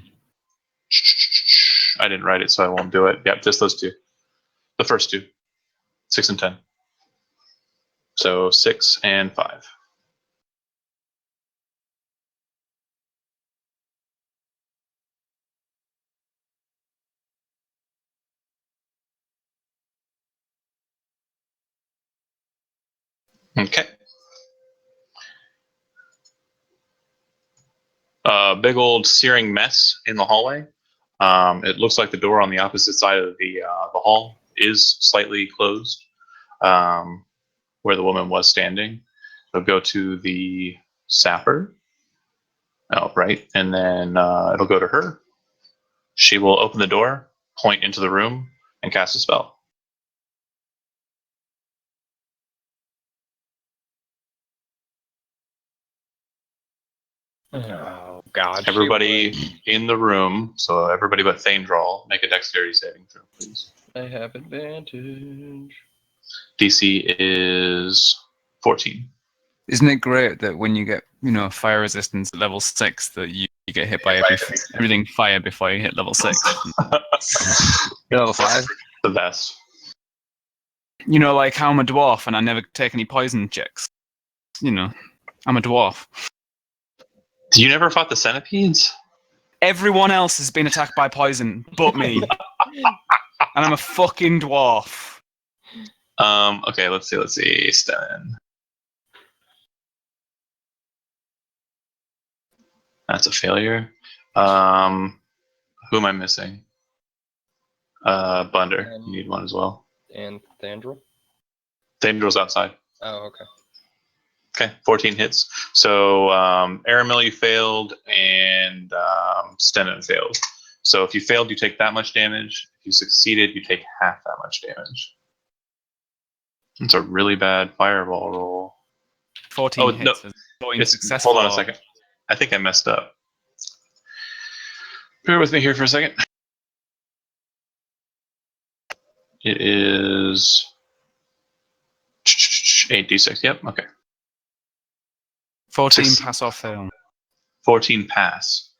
I didn't write it, so I won't do it. Yep, just those two. The first two, 6 and 10. So 6 and 5. Okay. Big old searing mess in the hallway. It looks like the door on the opposite side of the hall is slightly closed, where the woman was standing. It'll go to the sapper. Oh, right. And then it'll go to her. She will open the door, point into the room, and cast a spell. Oh God! Everybody in the room, so everybody but Thaindral, make a dexterity saving throw, please. I have advantage. DC is 14. Isn't it great that when you get, fire resistance at level 6, that you get hit by everything fire before you hit level 6? You're level 5? The best. Like how I'm a dwarf and I never take any poison checks. I'm a dwarf. You never fought the centipedes? Everyone else has been attacked by poison but me. And I'm a fucking dwarf. Okay, let's see. Sten. That's a failure. Who am I missing? Bunder. You need one as well. And Thandril? Thandral's outside. Oh, okay. Okay, 14 hits. So Aramil, you failed, and Stenon failed. So if you failed, you take that much damage. If you succeeded, you take half that much damage. It's a really bad fireball roll. 14 hits. No. 14 It's, successful. hold on a second. I think I messed up. Bear with me here for a second. It is 8d6. Yep, okay. 14 pass or fail. 14 pass.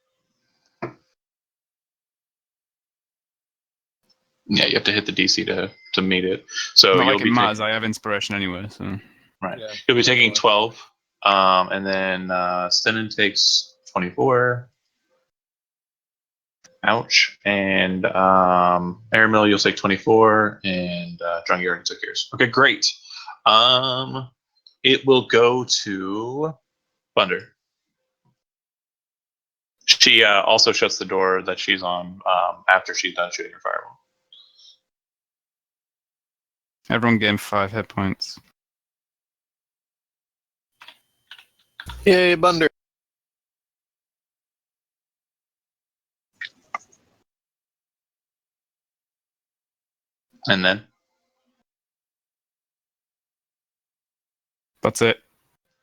Yeah, you have to hit the DC to meet it. So Not you'll like it be matters. I have inspiration anyway. So right. Yeah. You'll be taking 12, and then Stenon takes 24. Ouch. And Aramil, you'll take 24, and Drungiran took yours. Okay, great. It will go to Bunder. She also shuts the door that she's on after she's done shooting her fireball. everyone gained 5 hit points. Yay, Bunder. And then? That's it.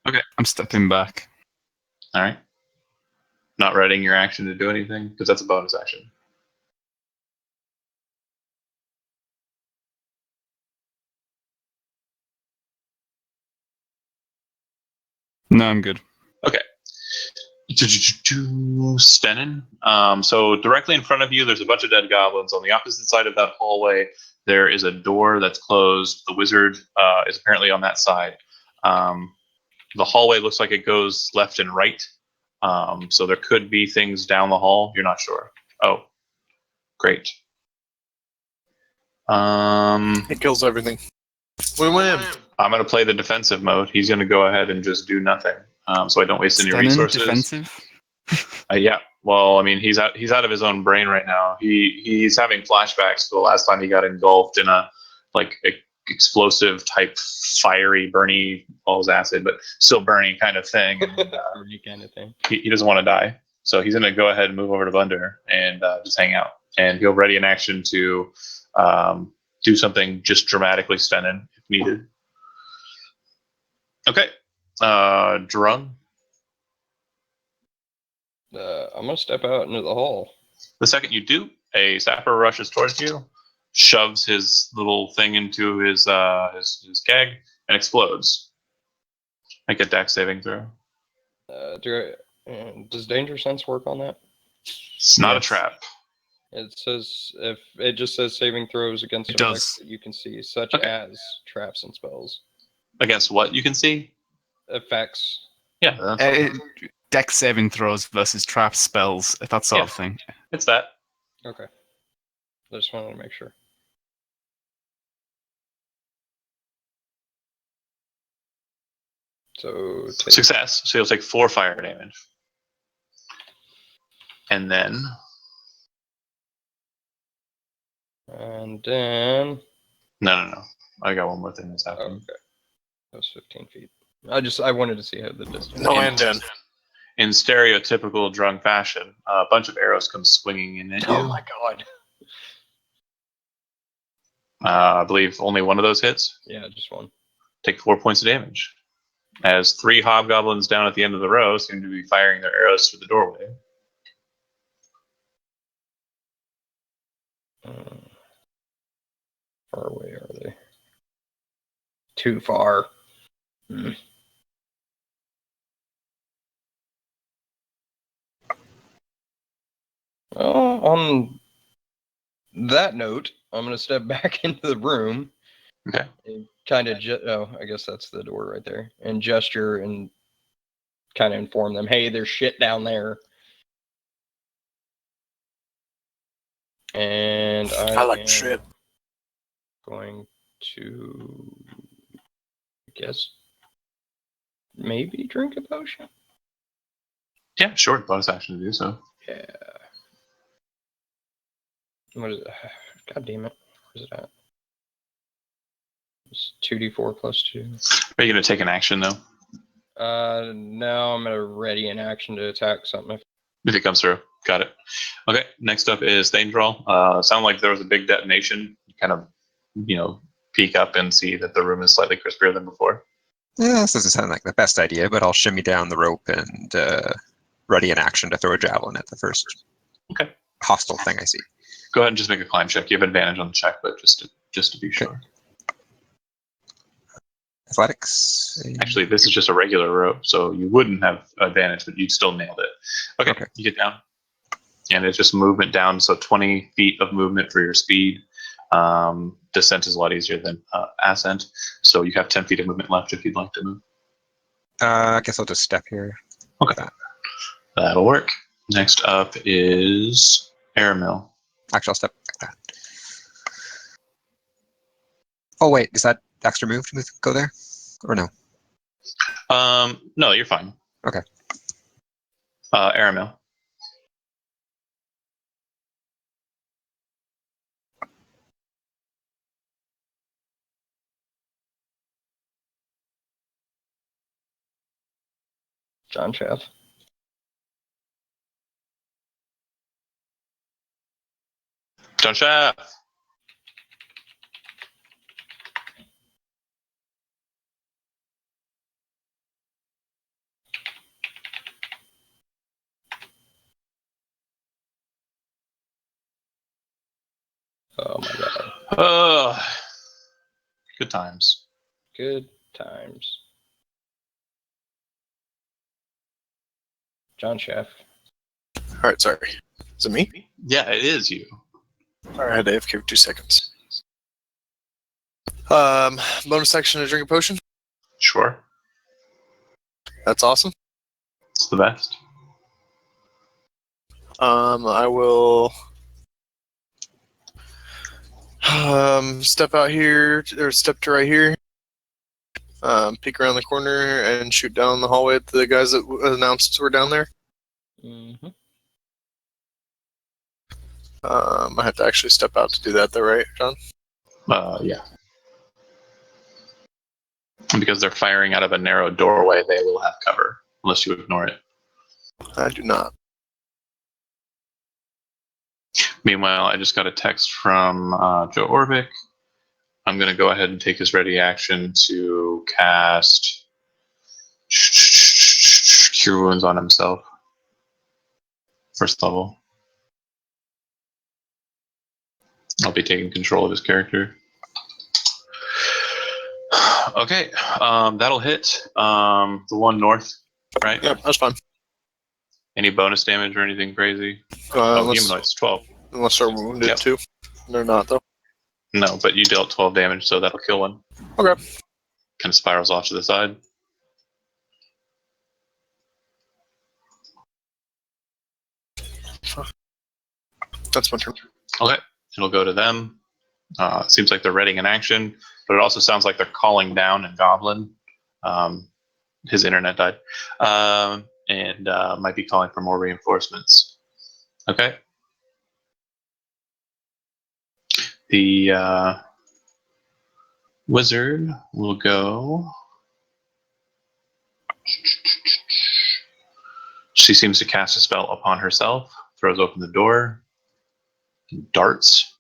Okay. I'm stepping back. All right. Not readying your action to do anything, because that's a bonus action. No, I'm good. Okay. Stenon. So directly in front of you, there's a bunch of dead goblins. On the opposite side of that hallway, there is a door that's closed. The wizard is apparently on that side. The hallway looks like it goes left and right. So there could be things down the hall. You're not sure. Oh, great. It kills everything. We win. I'm going to play the defensive mode. He's going to go ahead and just do nothing, so I don't waste any resources. Defensive? Yeah. Well, I mean, he's out of his own brain right now. He's having flashbacks to the last time he got engulfed in a explosive type fiery Bernie balls acid, but still burning kind of thing. And, kind of thing. he doesn't want to die, so he's going to go ahead and move over to Bunder and just hang out. And he'll ready an action to do something just dramatically Stenon if needed. Okay. Drung. I'm gonna step out into the hall. The second you do, a sapper rushes towards you, shoves his little thing into his gag, and explodes. Make a dex saving throw. Does danger sense work on that? It's not a Yes. trap. It says if it just says saving throws against It effects does. that you can see, such Okay. as traps and spells. Against what you can see? Effects. Yeah, that's fine. Dex saving throws versus trap spells, that sort of thing. It's that. Okay. I just wanted to make sure. So take Success. So you'll take 4 fire damage. And then and then no. I got one more thing that's happening. okay. That was 15 feet. I wanted to see how the distance. No end in. In stereotypical drunk fashion, a bunch of arrows come swinging in at you. Oh my god. I believe only one of those hits. Yeah, just one. Take 4 points of damage. As 3 hobgoblins down at the end of the row seem to be firing their arrows through the doorway. Far away are they? Too far. On that note, I'm going to step back into the room. Okay. And kind of, I guess that's the door right there. And gesture and kind of inform them, hey, there's shit down there. And I like shit. Going to, I guess, maybe drink a potion? Yeah, sure. Bonus action to do so. Yeah. What is it? God damn it. Where's it at? It's 2d4 plus 2. Are you going to take an action, though? No, I'm going to ready an action to attack something. If it comes through. Got it. Okay, next up is Thanedrall. Sound like there was a big detonation. You kind of, peek up and see that the room is slightly crispier than before. Yeah, this doesn't sound like the best idea, but I'll shimmy down the rope and ready an action to throw a javelin at the first Okay. hostile thing I see. Go ahead and just make a climb check. You have advantage on the check, but just to be sure. Athletics. Actually, this is just a regular rope, so you wouldn't have advantage, but you'd still nailed it. Okay. You get down. And it's just movement down, so 20 feet of movement for your speed. Descent is a lot easier than ascent, so you have 10 feet of movement left if you'd like to move. I guess I'll just step here. Okay. That'll work. Next up is Aramil. Actually, I'll step like that. Oh, wait, does that extra move to go there? Or no? No, you're fine. Okay. Aramil. John Chef. John Chef. Oh my god. Good times. Good times. John Chef. All right, sorry. Is it me? Yeah, it is you. All right, Dave. Give 2 seconds. Bonus action to drink a potion. Sure. That's awesome. It's the best. I will step out here, or step to right here. Peek around the corner and shoot down the hallway at the guys that announced we're down there. Mm-hmm. I have to actually step out to do that, though, right, John? Yeah. Because they're firing out of a narrow doorway, they will have cover, unless you ignore it. I do not. Meanwhile, I just got a text from Joe Orbick. I'm going to go ahead and take his ready action to cast Cure Wounds on himself. First level. I'll be taking control of his character. Okay, that'll hit the one north, right? Yep, that's fine. Any bonus damage or anything crazy? Unless, even though it's 12. Unless they're wounded Yep. too. They're not though. No, but you dealt 12 damage, so that'll kill one. Okay. Kind of spirals off to the side. That's my turn. Okay, it'll go to them. It seems like they're readying an action, but it also sounds like they're calling down in Goblin. His internet died. And might be calling for more reinforcements. Okay. The wizard will go. She seems to cast a spell upon herself, throws open the door, and darts.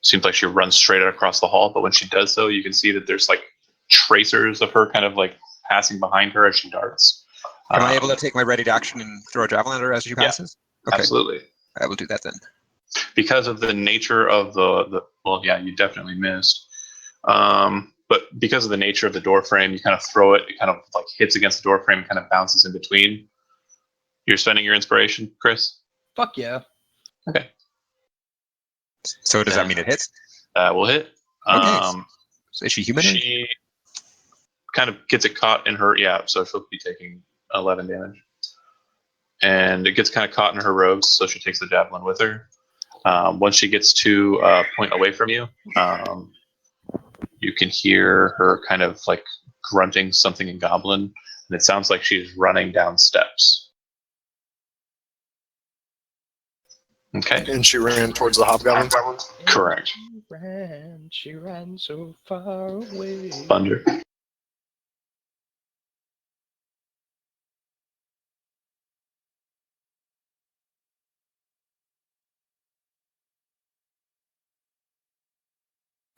Seems like she runs straight across the hall, but when she does so, you can see that there's like tracers of her kind of like passing behind her as she darts. Am I able to take my ready to action and throw a javelin at her as she passes? Okay, Absolutely. I will do that then. Because of the nature of the well, yeah, you definitely missed. But because of the nature of the door frame, you kind of throw it. It kind of like hits against the door frame, kind of bounces in between. You're spending your inspiration, Chris. Fuck yeah. Okay, So does that mean it hits? will hit. Okay. So is she human? She kind of gets it caught in her. Yeah, so she'll be taking 11 damage, and it gets kind of caught in her robes, so she takes the javelin with her. Once she gets to a point away from you, you can hear her kind of like grunting something in Goblin, and it sounds like she's running down steps. Okay. And she ran towards the hobgoblins. Correct. She ran so far away. Thunder.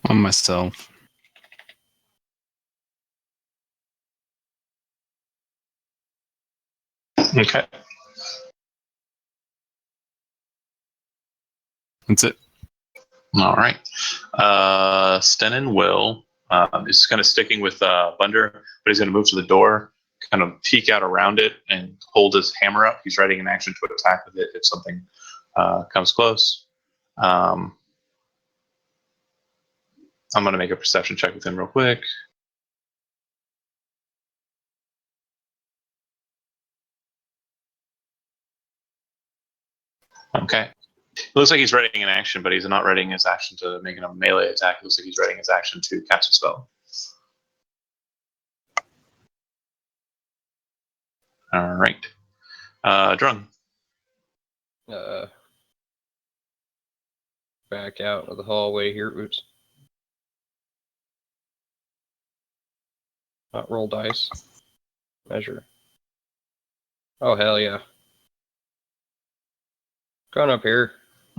On myself. Okay. That's it. All right. Stenin will is kind of sticking with Bunder, but he's going to move to the door, kind of peek out around it, and hold his hammer up. He's readying an action to attack with it if something comes close. I'm going to make a perception check with him real quick. Okay. It looks like he's readying an action, but he's not readying his action to make a melee attack. It looks like he's readying his action to cast a spell. All right. Drung. Back out of the hallway here. Oops. Not roll dice. Measure. Oh, hell yeah. Going up here.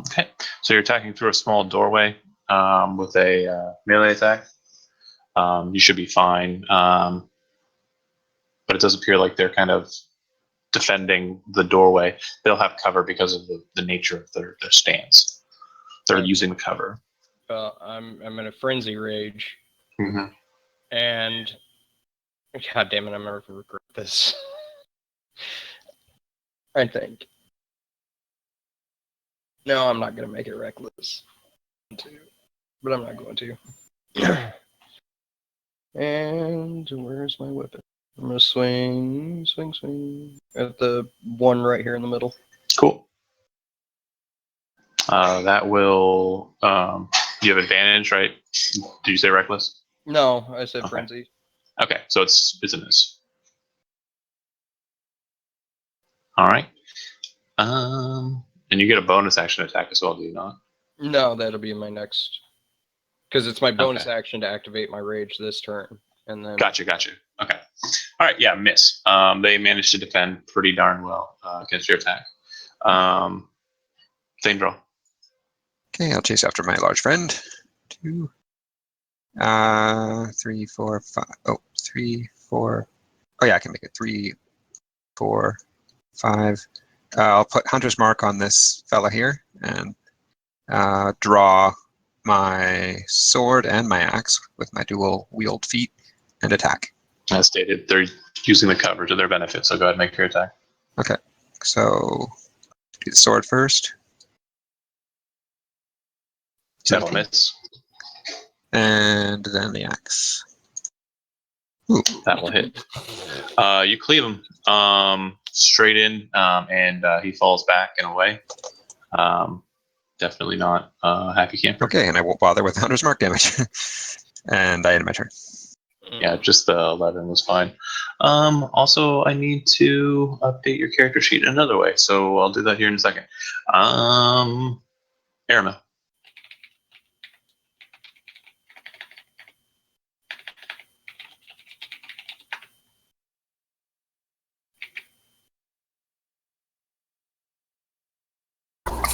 Okay. So you're attacking through a small doorway with a melee attack. You should be fine. But it does appear like they're kind of defending the doorway. They'll have cover because of the nature of their stance. They're using the cover. I'm in a frenzy rage. Mm-hmm. And god damn it, I'm gonna regret this. I think. No, I'm not gonna make it reckless. But I'm not going to. And where's my weapon? I'm gonna swing at the one right here in the middle. Cool. That will. You have advantage, right? Did you say reckless? No, I said Okay. frenzy. Okay, so it's a miss. All right. And you get a bonus action attack as well, do you not? No, that'll be my next. Because it's my bonus Okay. action to activate my rage this turn. And then Gotcha. Okay. All right, yeah, miss. They managed to defend pretty darn well against your attack. Same draw. Okay, I'll chase after my large friend. 2, 3, 4, 5. Oh, 3, 4. Oh yeah, I can make it 3, 4, 5. I'll put Hunter's Mark on this fella here and draw my sword and my axe with my dual wield feat and attack. As stated, they're using the cover to their benefit, so go ahead and make your attack. Okay. So do the sword first. That'll 17. miss. And then the axe. Ooh. That will hit. You cleave him straight in, and he falls back and away. Definitely not happy camper. Okay, and I won't bother with Hunter's Mark damage. And I ended my turn. Yeah, just the 11 was fine. Also, I need to update your character sheet another way, so I'll do that here in a second. Aramil.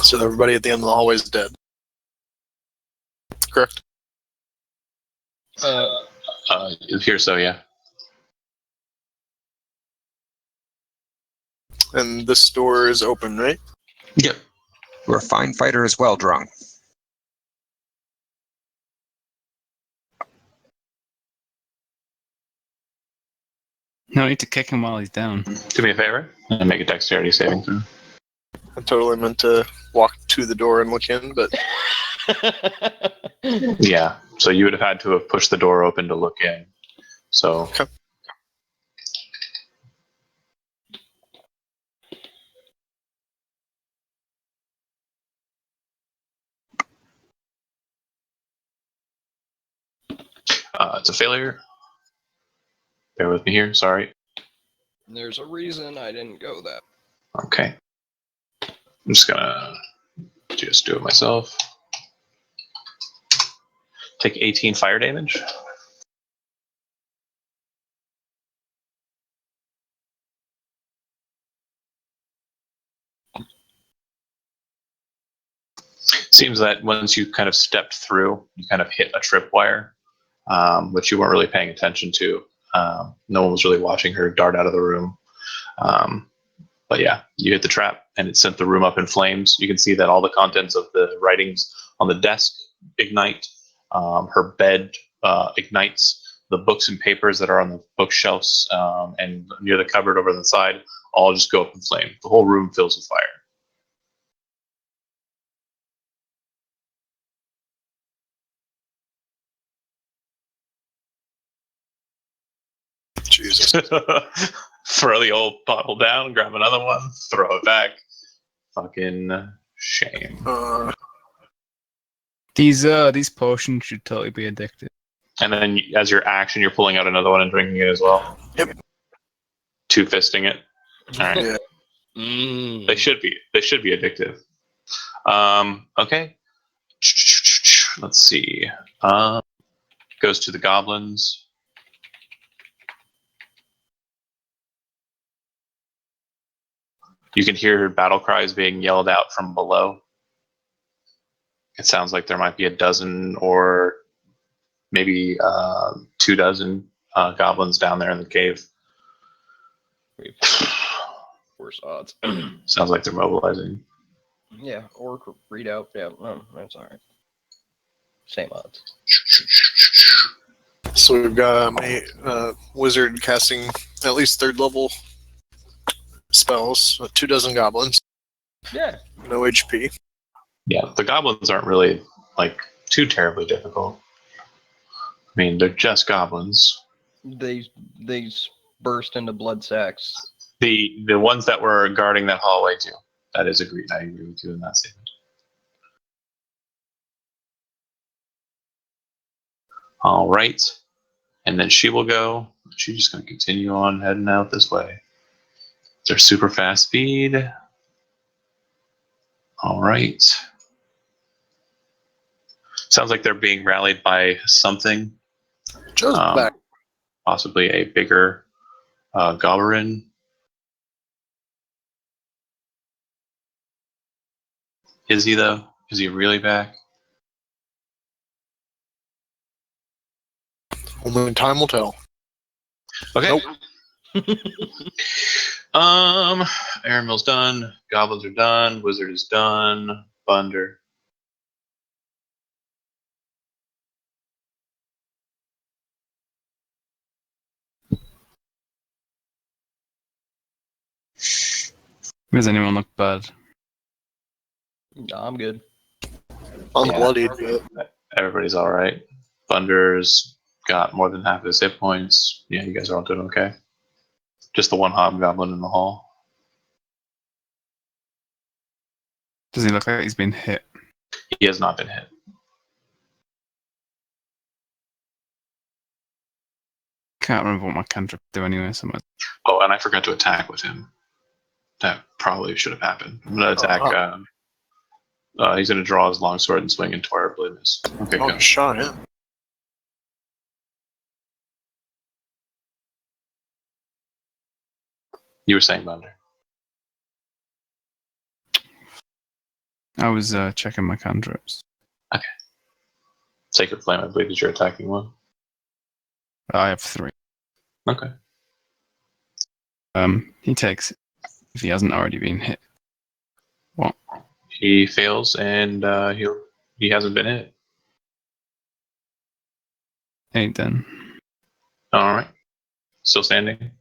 So everybody at the end of the hallway is dead. Correct? Here, so yeah. And this door is open, right? Yep. You're a fine fighter as well, Drung. No need to kick him while he's down. Do me a favor and make a dexterity saving throw. I totally meant to walk to the door and look in, but Yeah, so you would have had to have pushed the door open to look in. So. Okay. It's a failure. Bear with me here, sorry. There's a reason I didn't go that. Okay. I'm just gonna do it myself. Take 18 fire damage. Seems that once you kind of stepped through, you kind of hit a tripwire, which you weren't really paying attention to. No one was really watching her dart out of the room. But yeah, you hit the trap and it sent the room up in flames. You can see that all the contents of the writings on the desk ignite. Her bed ignites. The books and papers that are on the bookshelves and near the cupboard over on the side all just go up in flame. The whole room fills with fire. Jesus. Throw the old bottle down, grab another one, throw it back. Fucking shame. These potions should totally be addictive. And then as your action, you're pulling out another one and drinking it as well. Yep. Two-fisting it. All right. Yeah. They should be addictive. Okay. Let's see. Goes to the goblins. You can hear battle cries being yelled out from below. It sounds like there might be a dozen or maybe 24 goblins down there in the cave. Worse odds. Sounds like they're mobilizing. Yeah, or read out. Yeah, that's all right. Same odds. So we've got a wizard casting at least third level spells, 24 goblins, Yeah. no HP. Yeah, the goblins aren't really like too terribly difficult. I mean, they're just goblins. They burst into blood sacks. The ones that were guarding that hallway too. That is agreed. I agree with you in that statement. All right, and then she will go. She's just going to continue on heading out this way. They're super fast speed. All right. Sounds like they're being rallied by something. Just back. Possibly a bigger goblin. Is he though? Is he really back? Only time will tell. Okay. Nope. Aramil's done. Goblins are done. Wizard is done. Thunder. Does anyone look bad? No, I'm good. Unbloodied, but Everybody's all right. Thunder's got more than half of his hit points. Yeah, you guys are all doing okay. Just the one hobgoblin in the hall. Does he look like he's been hit? He has not been hit. Can't remember what my cantrip do anyway. So much. Oh, and I forgot to attack with him. That probably should have happened. I'm gonna attack. He's gonna draw his longsword and swing into our blindness. Okay, oh, go. shot him. You were saying Thunder. I was checking my cantrips. Sacred Flame, I believe, is your attacking one. I have 3. Okay. He takes it if he hasn't already been hit. What? He fails, and he hasn't been hit. 8 then. All right. Still standing.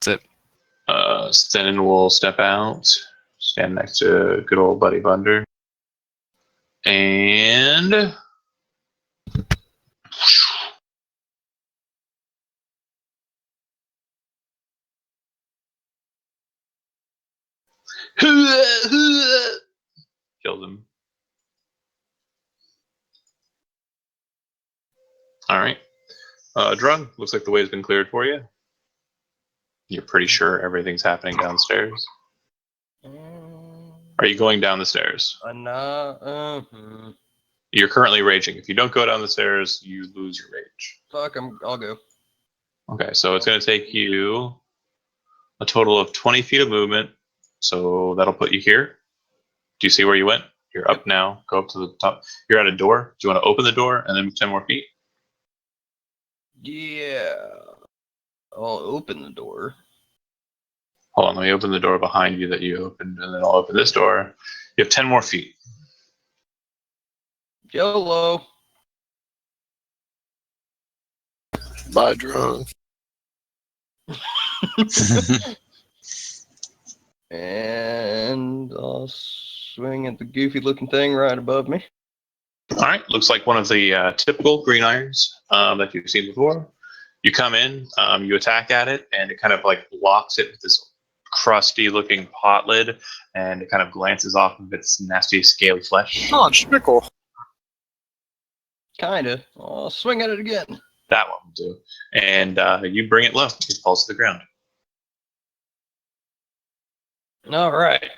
That's it. Sten will step out, stand next to good old buddy Thunder, and kills him. All right. Drug, looks like the way has been cleared for you. You're pretty sure everything's happening downstairs. Are you going down the stairs? You're currently raging. If you don't go down the stairs, you lose your rage. Fuck, I'll go. Okay, so it's going to take you a total of 20 feet of movement. So that'll put you here. Do you see where you went? You're up now. Go up to the top. You're at a door. Do you want to open the door and then 10 more feet? Yeah. I'll open the door. Hold on, let me open the door behind you that you opened, and then I'll open this door. You have 10 more feet. YOLO. Bye, drone. And I'll swing at the goofy looking thing right above me. All right, looks like one of the typical green irons that you've seen before. You come in, you attack at it, and it kind of like locks it with this crusty looking pot lid, and it kind of glances off of its nasty scaly flesh. Oh, Schmickle. Kinda. I'll swing at it again. That one will do. And you bring it low. It falls to the ground. All right.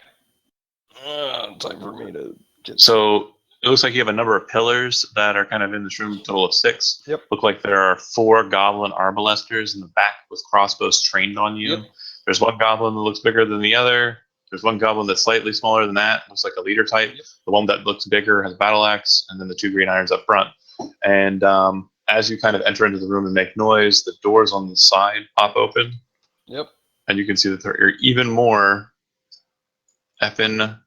Time for me to get. So it looks like you have a number of pillars that are kind of in this room, total of 6. Yep. Look like there are 4 goblin arbalesters in the back with crossbows trained on you. Yep. There's one goblin that looks bigger than the other. There's one goblin that's slightly smaller than that. Looks like a leader type. Yep. The one that looks bigger has a battle axe, and then the 2 green irons up front. And as you kind of enter into the room and make noise, the doors on the side pop open. Yep. And you can see that there are even more effing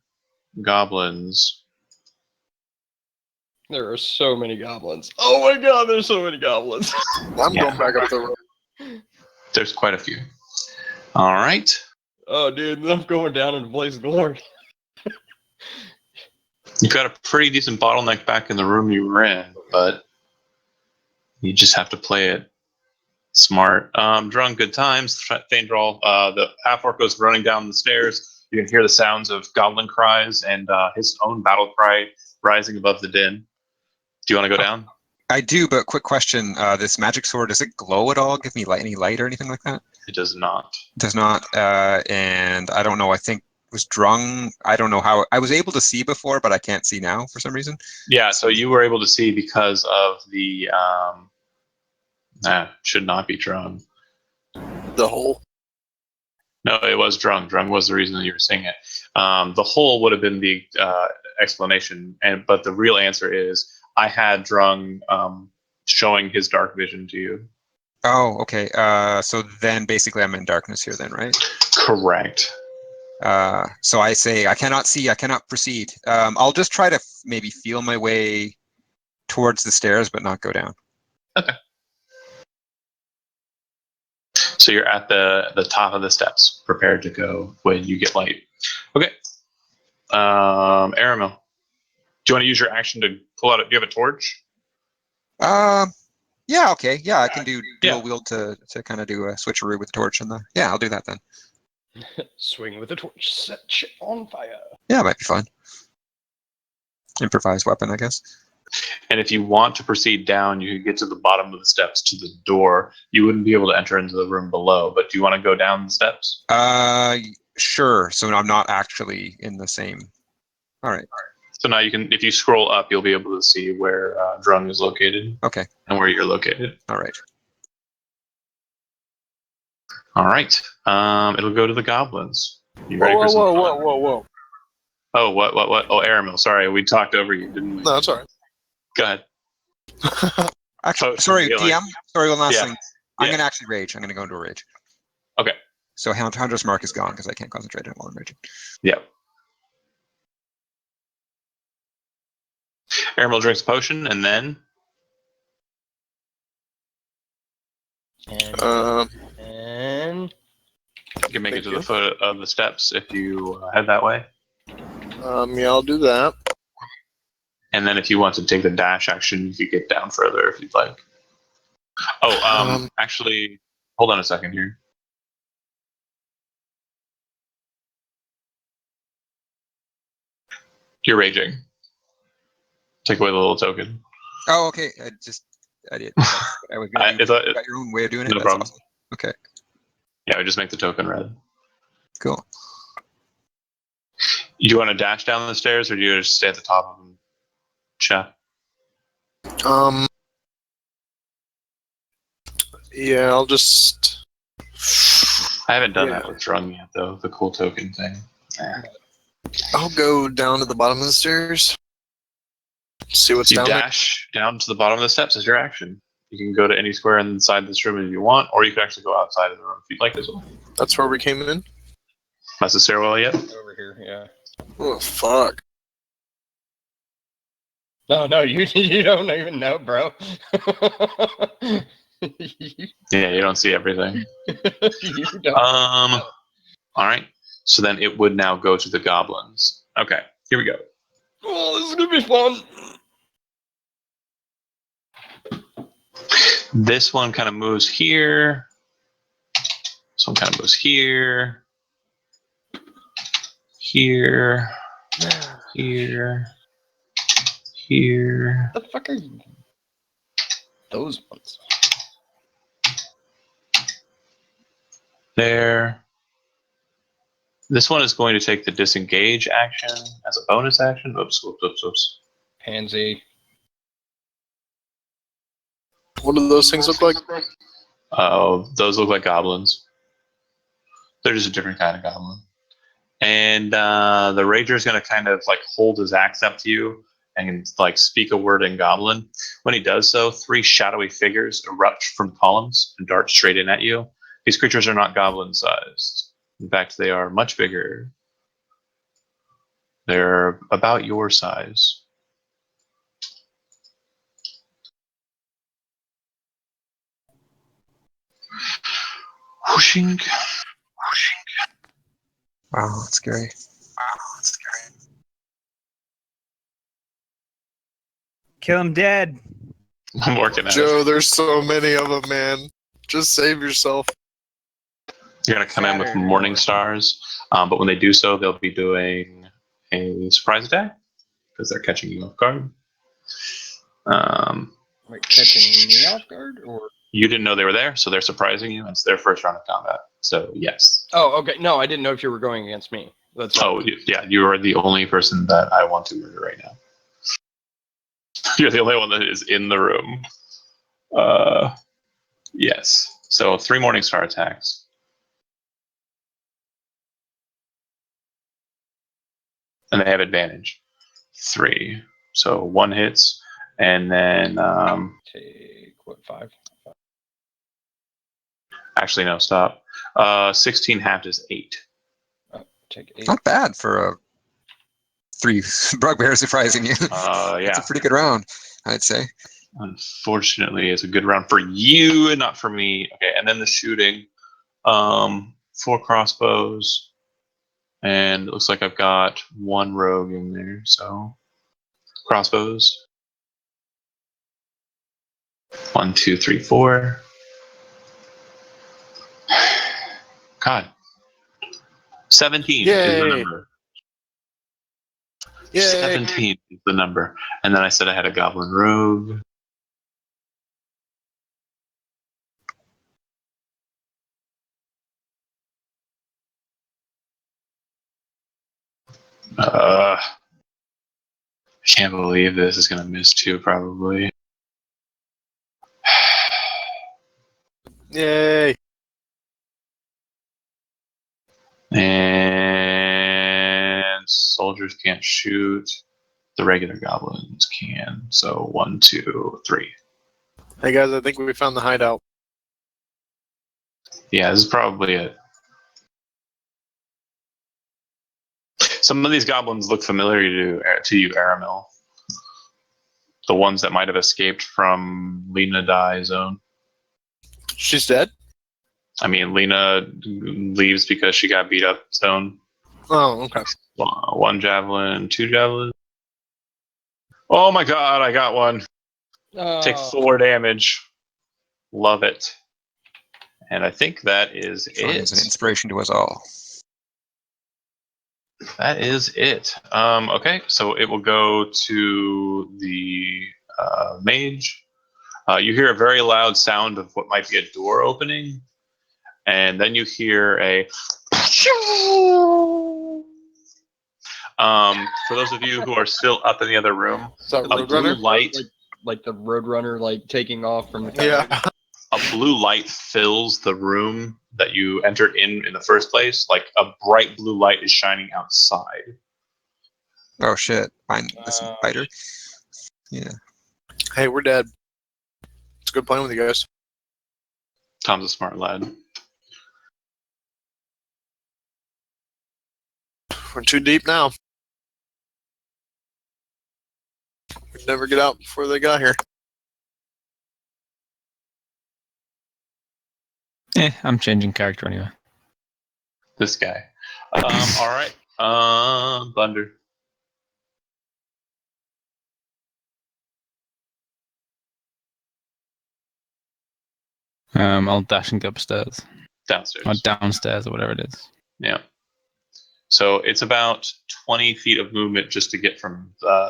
goblins. There are so many goblins. Oh my god, there's so many goblins. I'm going back up the road. There's quite a few. All right. Oh, dude, I'm going down in the blaze of glory. You've got a pretty decent bottleneck back in the room you were in, but you just have to play it smart. Drawing good times. Thandral, the half-orc goes running down the stairs. You can hear the sounds of goblin cries and his own battle cry rising above the din. Do you want to go down? I do, but quick question. This magic sword, does it glow at all? Give me any light or anything like that? It does not. It does not. And I don't know. I think it was Drung. I don't know how. I was able to see before, but I can't see now for some reason. Yeah, so you were able to see because of the... should not be Drung. The hole. No, it was Drung. Drung was the reason that you were seeing it. The hole would have been the explanation, but the real answer is I had Drung showing his dark vision to you. Oh, okay. So then basically I'm in darkness here then, right? Correct. So I say I cannot see, I cannot proceed. I'll just try to maybe feel my way towards the stairs, but not go down. Okay. So So you're at the top of the steps, prepared to go when you get light. Okay. Aramil, do you want to use your action to pull out? Do you have a torch? Yeah, okay. Yeah, I can do dual Yeah. wield to kind of do a switcheroo with the torch and the. Yeah, I'll do that then. Swing with a torch, set shit on fire. Yeah, it might be fun. Improvised weapon, I guess. And if you want to proceed down, you could get to the bottom of the steps to the door. You wouldn't be able to enter into the room below, but do you want to go down the steps? Sure. So I'm not actually in the same. All right. So now you can, if you scroll up, you'll be able to see where Drung is located. Okay. And where you're located. All right. All right. It'll go to the goblins. You ready for some fun? Whoa. Oh, what? Oh, Aramil, sorry, we talked over you, didn't we? No, that's all right. Go ahead. Actually, Potion sorry, healing. DM. Sorry, one last Yeah. thing. I'm Yeah. gonna actually rage. I'm gonna go into a rage. Okay. So Hunter's Mark is gone because I can't concentrate on it while I'm raging. Yeah. Aramil drinks a potion, and then And you can make it Thank to you. the foot of the steps if you head that way. Yeah, I'll do that. And then if you want to take the dash action, you could get down further if you'd like. Oh, actually, hold on a second here. You're raging. Take away the little token. Oh, okay. I did. I was gonna do, It's a- you got your own way of doing it. no That's problem. awesome. Okay. Yeah, I just make the token red. Cool. You want to dash down the stairs, or do you just stay at the top of them? Chat. Yeah, I'll just. I haven't done Yeah. that with Drung yet, though. The cool token thing. I'll go down to the bottom of the stairs. See what's You down there. dash down to the bottom of the steps as your action. You can go to any square inside this room if you want, or you can actually go outside of the room if you'd like as well. That's where we came in. That's the stairwell yet? over here, yeah. Oh fuck! No, you don't even know, bro. Yeah, you don't see everything. You don't. All right. So then it would now go to the goblins. Okay, here we go. Oh, this is gonna be fun. This one kind of moves here. This one kind of moves here. Here. Here. Here. What the fuck are you? Those ones. There. This one is going to take the disengage action as a bonus action. Oops. Pansy. What do those things look like? Those look like goblins. They're just a different kind of goblin. And the rager is going to kind of like hold his axe up to you and like speak a word in goblin. When he does so, 3 shadowy figures erupt from columns and dart straight in at you. These creatures are not goblin sized. In fact, they are much bigger. They're about your size. Whooshing. Wow, that's scary. Kill him dead. I'm working at it. Joe, there's so many of them, man. Just save yourself. You're going to come in with Saturn. morning stars, but when they do so, they'll be doing a surprise attack because they're catching you off guard. Wait, catching me off guard, or? You didn't know they were there, so they're surprising you. It's their first round of combat. So, yes. Oh, okay. No, I didn't know if you were going against me. That's Oh, yeah, you are the only person that I want to murder right now. You're the only one that is in the room. Yes. So 3 morning star attacks. And they have advantage. 3. So 1 hits, and then take what, 5? actually no, stop. 16 halved is 8. Take 8. Not bad for a 3 bugbears surprising you. Yeah. It's a pretty good round, I'd say. Unfortunately, it's a good round for you and not for me. Okay, and then the shooting. 4 crossbows, and it looks like I've got 1 rogue in there. So crossbows. 1, 2, 3, 4. God. 17 is the Yay. number. Yay! 17 is the number. And then I said I had a goblin rogue. I can't believe this is going to miss 2 probably. Yay! And soldiers can't shoot. The regular goblins can. So 1, 2, 3. Hey guys, I think we found the hideout. Yeah, this is probably it. Some of these goblins look familiar to you, Aramil. The ones that might have escaped from Lena Die zone. She's dead? I mean, Lena leaves because she got beat up zone. Oh, okay. 1 javelin, 2 javelin. Oh my god, I got one. Take 4 damage. Love it. And I think that is Sean is an it. inspiration to us all. That is it. Okay, so it will go to the mage. You hear a very loud sound of what might be a door opening, and then you hear a. For those of you who are still up in the other room, Is that a blue Roadrunner? light. Like the Roadrunner, like taking off from the Yeah. A blue light fills the room that you entered in the first place. Like a bright blue light is shining outside. Oh shit! Find the spider. Yeah. Hey, we're dead. It's good playing with you guys. Tom's a smart lad. We're too deep now. We'd never get out before they got here. I'm changing character anyway. This guy. All right. Thunder. I'll dash and go upstairs. Downstairs. Or downstairs or whatever it is. Yeah. So it's about 20 feet of movement just to get from down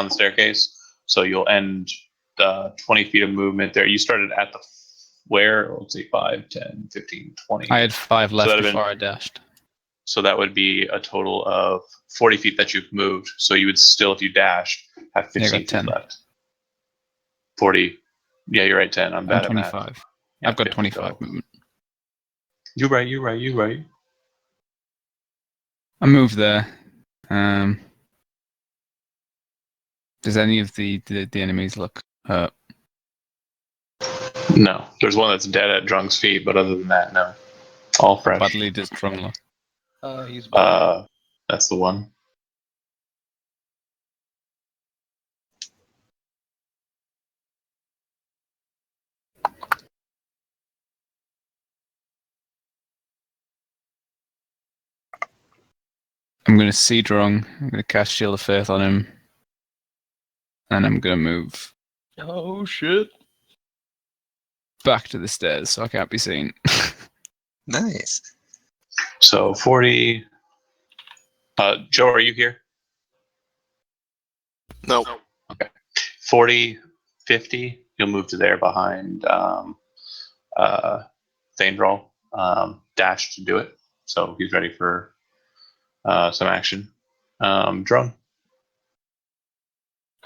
the staircase. So you'll end 20 feet of movement there. You started at the where? Let's see, 5, 10, 15, 20. I had 5 left that'd have before been- I dashed. So that would be a total of 40 feet that you've moved. So you would still, if you dashed, have Yeah, I 15 got feet 10. left. 40. Yeah, you're right, 10. I'm bad I'm at math. 25. Yeah, I've got 50 25 total. movement. You're right. I moved there. Does any of the enemies look hurt? No. There's one that's dead at Drunk's feet, but other than that, no. All fresh. Badly does Strongloft. He's That's the one. I'm going to see Drong. I'm going to cast Shield of Faith on him. And I'm going to move oh shit. back to the stairs so I can't be seen. Nice. So 40. Joe, are you here? No. 40, 50. You'll move to there behind Thandral. Dash to do it. So he's ready for some action. Drone.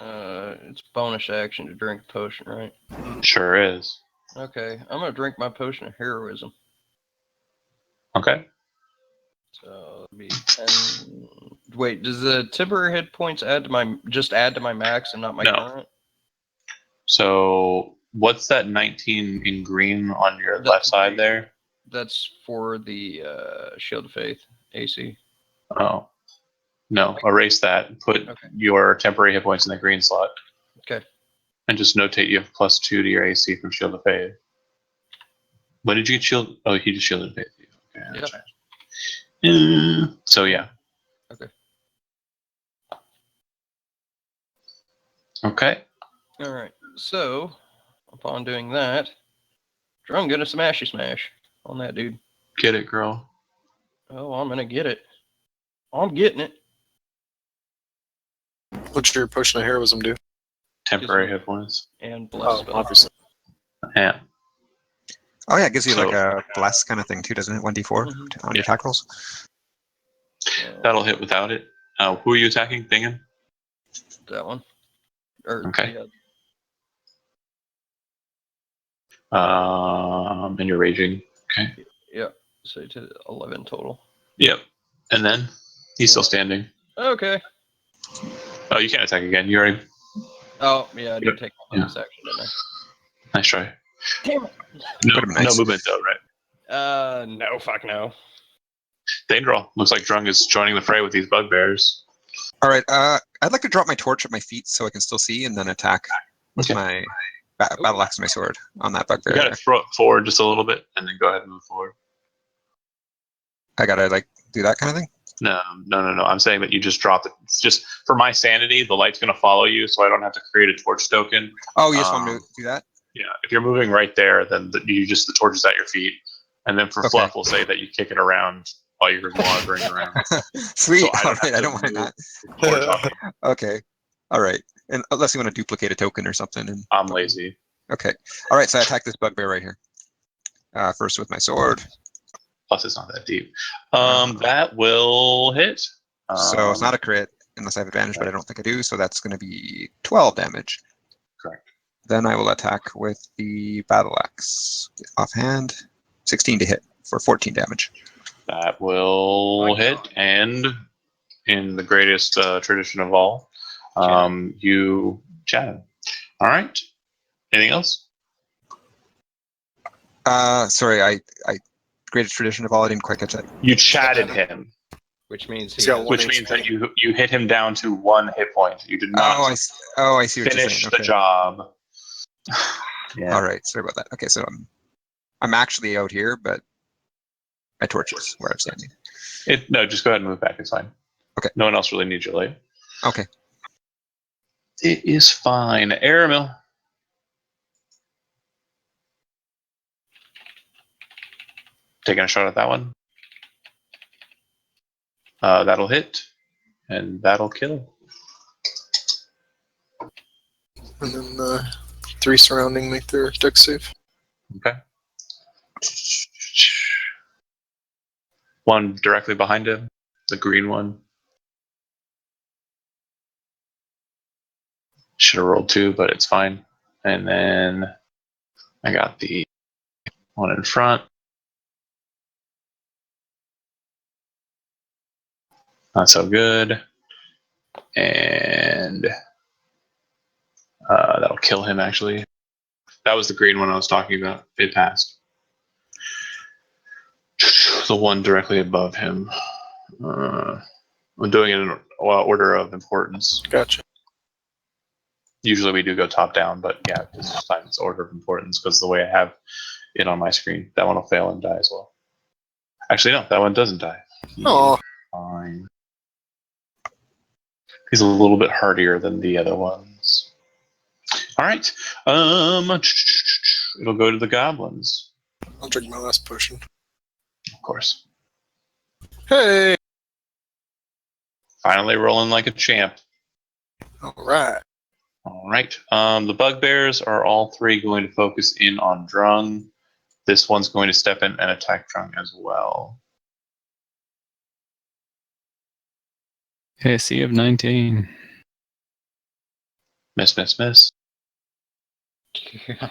It's bonus action to drink a potion, right? Sure is. Okay, I'm gonna drink my potion of heroism. Okay. So it'll be 10. Wait, does the temporary hit points add to my max and not my No. current? So what's that 19 in green on your left side there? That's for the Shield of Faith AC. Oh. No, erase that. Put your temporary hit points in the green slot. Okay. And just notate you have +2 to your AC from Shield of Faith. When did you get shield? Oh, he just shielded faith. Okay, Yeah. that's right. So yeah. Okay. Okay. All right. So, upon doing that, I'm gonna smashy smash on that dude. Get it, girl. Oh, I'm gonna get it. I'm getting it. What's your potion of heroism do? Temporary Gives hit points. And bless spell. Obviously. Yeah. Oh yeah, it gives you like So- a bless kind of thing too, doesn't it? 1d4 Mhm. on your attack rolls. That'll hit without it. Who are you attacking? Bingham? That one. Or, Okay. Yeah. And you're raging. Okay. Yeah. So to 11 total. Yep. And then he's still standing. Okay. Oh, you can't attack again. You already. Oh, yeah, I did Yep. take my bonus action, didn't Nice try. I? Damn it. No, Would've been nice. no movement though, right? No, fuck no. Danger. Looks like Drung is joining the fray with these bugbears. All right. I'd like to drop my torch at my feet so I can still see, and then attack with Okay. my battle axe and my sword on that You bugbear. gotta throw it forward just a little bit, and then go ahead and move forward. I gotta like do that kind of thing. No. I'm saying that you just drop it. It's just for my sanity. The light's gonna follow you, so I don't have to create a torch token. Oh, you just want me to do that? Yeah. If you're moving right there, then the torch is at your feet, and then for Okay. fluff, we'll say that you kick it around while you're wandering around. Sweet. So I All don't have right. I to don't mind move that. the torch on me. Okay. All right. And unless you want to duplicate a token or something. And I'm lazy. okay. All right. So I attack this bugbear right here. First with my sword. Plus, it's not that deep. That will hit. So it's not a crit unless I have advantage, but I don't think I do. So that's going to be 12 damage. Correct. Then I will attack with the battle axe offhand. 16 to hit for 14 damage. That will hit, and in the greatest tradition of all, you chat him. All right. Anything else? Sorry, I greatest tradition of all. I didn't quite catch that. You chatted him, Which means He's he got has one which means that HP. you hit him down to 1 hit point. You did not I see what you're finish saying. the Okay. job. All right. Sorry about that. Okay, so I'm actually out here, but my torch is where I'm standing. No, just go ahead and move back. It's fine. Okay. No one else really needs your light. Okay. It is fine. Aramil. Taking a shot at that one. That'll hit, and that'll kill. And then 3 surrounding make their deck save. Okay. One directly behind him, the green one. Should have rolled 2, but it's fine. And then I got the one in front. Not so good. And that'll kill him, actually. That was the green one I was talking about. It passed. The one directly above him. I'm doing it in order of importance. Gotcha. Usually we do go top down, but yeah, this time it's order of importance because the way I have it on my screen, that one will fail and die as well. Actually, no, that one doesn't die. Oh, Fine. He's a little bit hardier than the other ones. All right. It'll go to the goblins, I'll drink my last potion. of course. Hey! Finally rolling like a champ. Alright. All right. The bugbears are all 3 going to focus in on Drung. This one's going to step in and attack Drung as well. AC of 19. Miss.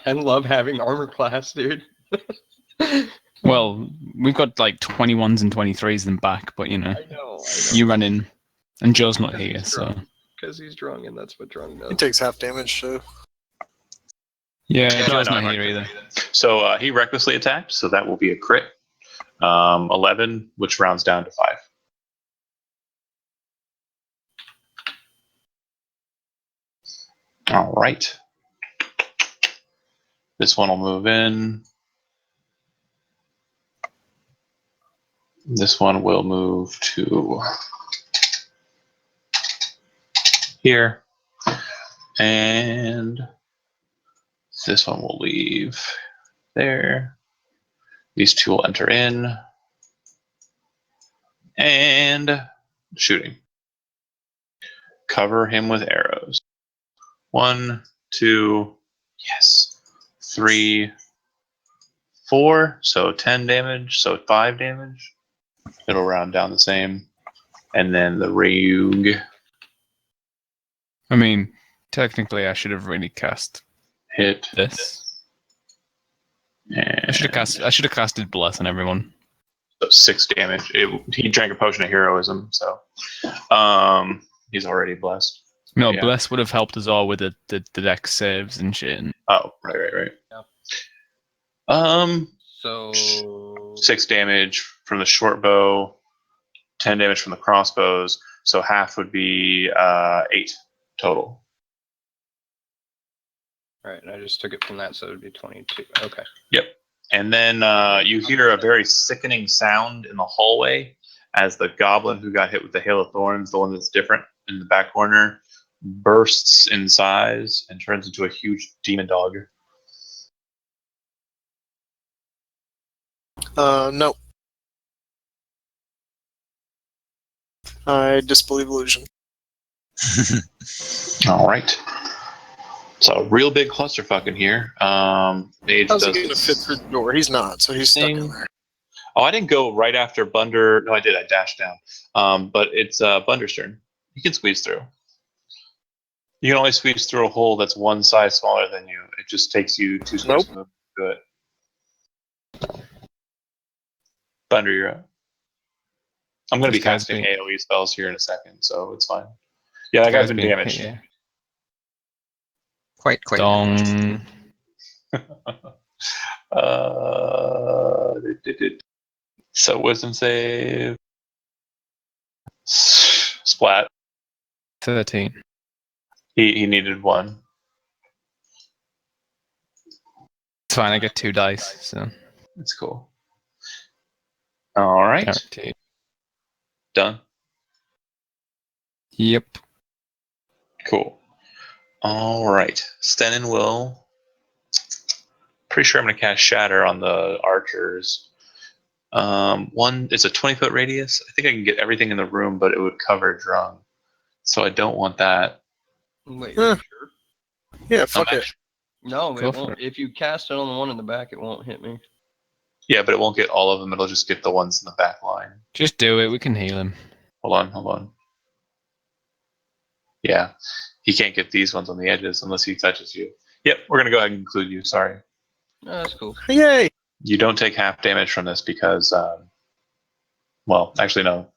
I love having armor class, dude. Well, we've got like 21s and 23s in back, but you know, I know. you ran in, and Joe's not here, so. Because he's drunk, and that's what drunk He does. takes half damage, so. Yeah, Yeah, Joe's no, not here either. So he recklessly attacked, so that will be a crit. 11, which rounds down to 5. All right. This one will move in. This one will move to here. And this one will leave there. These two will enter in. And shooting. Cover him with arrows. 1, 2, yes. 3, 4. So 10 damage. So 5 damage. It'll round down the same. And then the Rogue I mean, technically, I should have really cast hit. this. And I should have casted Bless on everyone. so 6 damage. He drank a potion of heroism, so he's already blessed. No, Yeah. Bless would have helped us all with the dex saves and shit. Oh, right. Yeah. So 6 damage from the short bow, 10 damage from the crossbows. So half would be 8 total. All right, and I just took it from that, so it would be 22. Okay. Yep. And then you hear a very sickening sound in the hallway as the goblin who got hit with the hail of thorns, the one that's different in the back corner, bursts in size and turns into a huge demon dog. No. I disbelieve illusion. All right. So a real big clusterfuck in here. Mage How's he does going to fit through the door? He's not, so he's stuck in there. Oh, I didn't go right after Bunder. No, I did. I dashed down. But it's Bunder's turn. You can squeeze through. You can only squeeze through a hole that's one size smaller than you. It just takes you 2 squares to move to it. Bunder, you're up. I'm going to be This guy's casting been- AoE spells here in a second, so it's fine. Yeah, that guy's been damaged. Yeah. Quite. Dong. So wisdom save. Splat. 13. He needed 1. It's fine. I get 2 dice, so That's cool. All right. guaranteed. Done. Yep. Cool. All right. Stenin will. Pretty sure I'm going to cast Shatter on the archers. One, it's a 20-foot radius. I think I can get everything in the room, but it would cover Drung. So I don't want that. Wait, Huh. are you sure? Yeah, fuck it. No, Go it for won't. it. If you cast it on the one in the back, it won't hit me. Yeah, but it won't get all of them. It'll just get the ones in the back line. Just do it. We can heal him. Hold on. Yeah. He can't get these ones on the edges unless he touches you. Yep, we're going to go ahead and include you. Sorry. No, that's cool. Yay! You don't take half damage from this because, well, actually, no.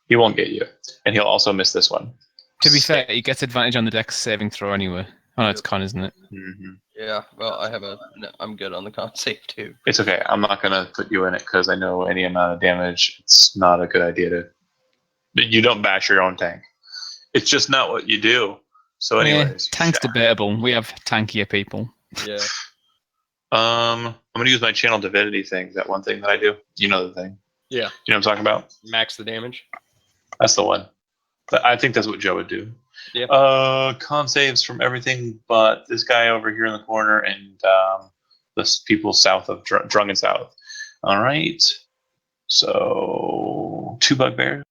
He won't get you. And he'll also miss this one. To be fair, he gets advantage on the dex saving throw anyway. Oh, no, it's con, isn't it? Mm-hmm. Yeah. Well, I'm good on the con save too. It's okay. I'm not going to put you in it because I know any amount of damage, it's not a good idea to. You don't bash your own tank. It's just not what you do. So, anyways. Tank's debatable. We have tankier people. Yeah. I'm going to use my channel divinity thing. That one thing that I do. You know the thing. Yeah. You know what I'm talking about? Max the damage. That's the one. But I think that's what Joe would do. Yeah. Con saves from everything but this guy over here in the corner and the people south of Drunken South. All right. So 2 bugbears.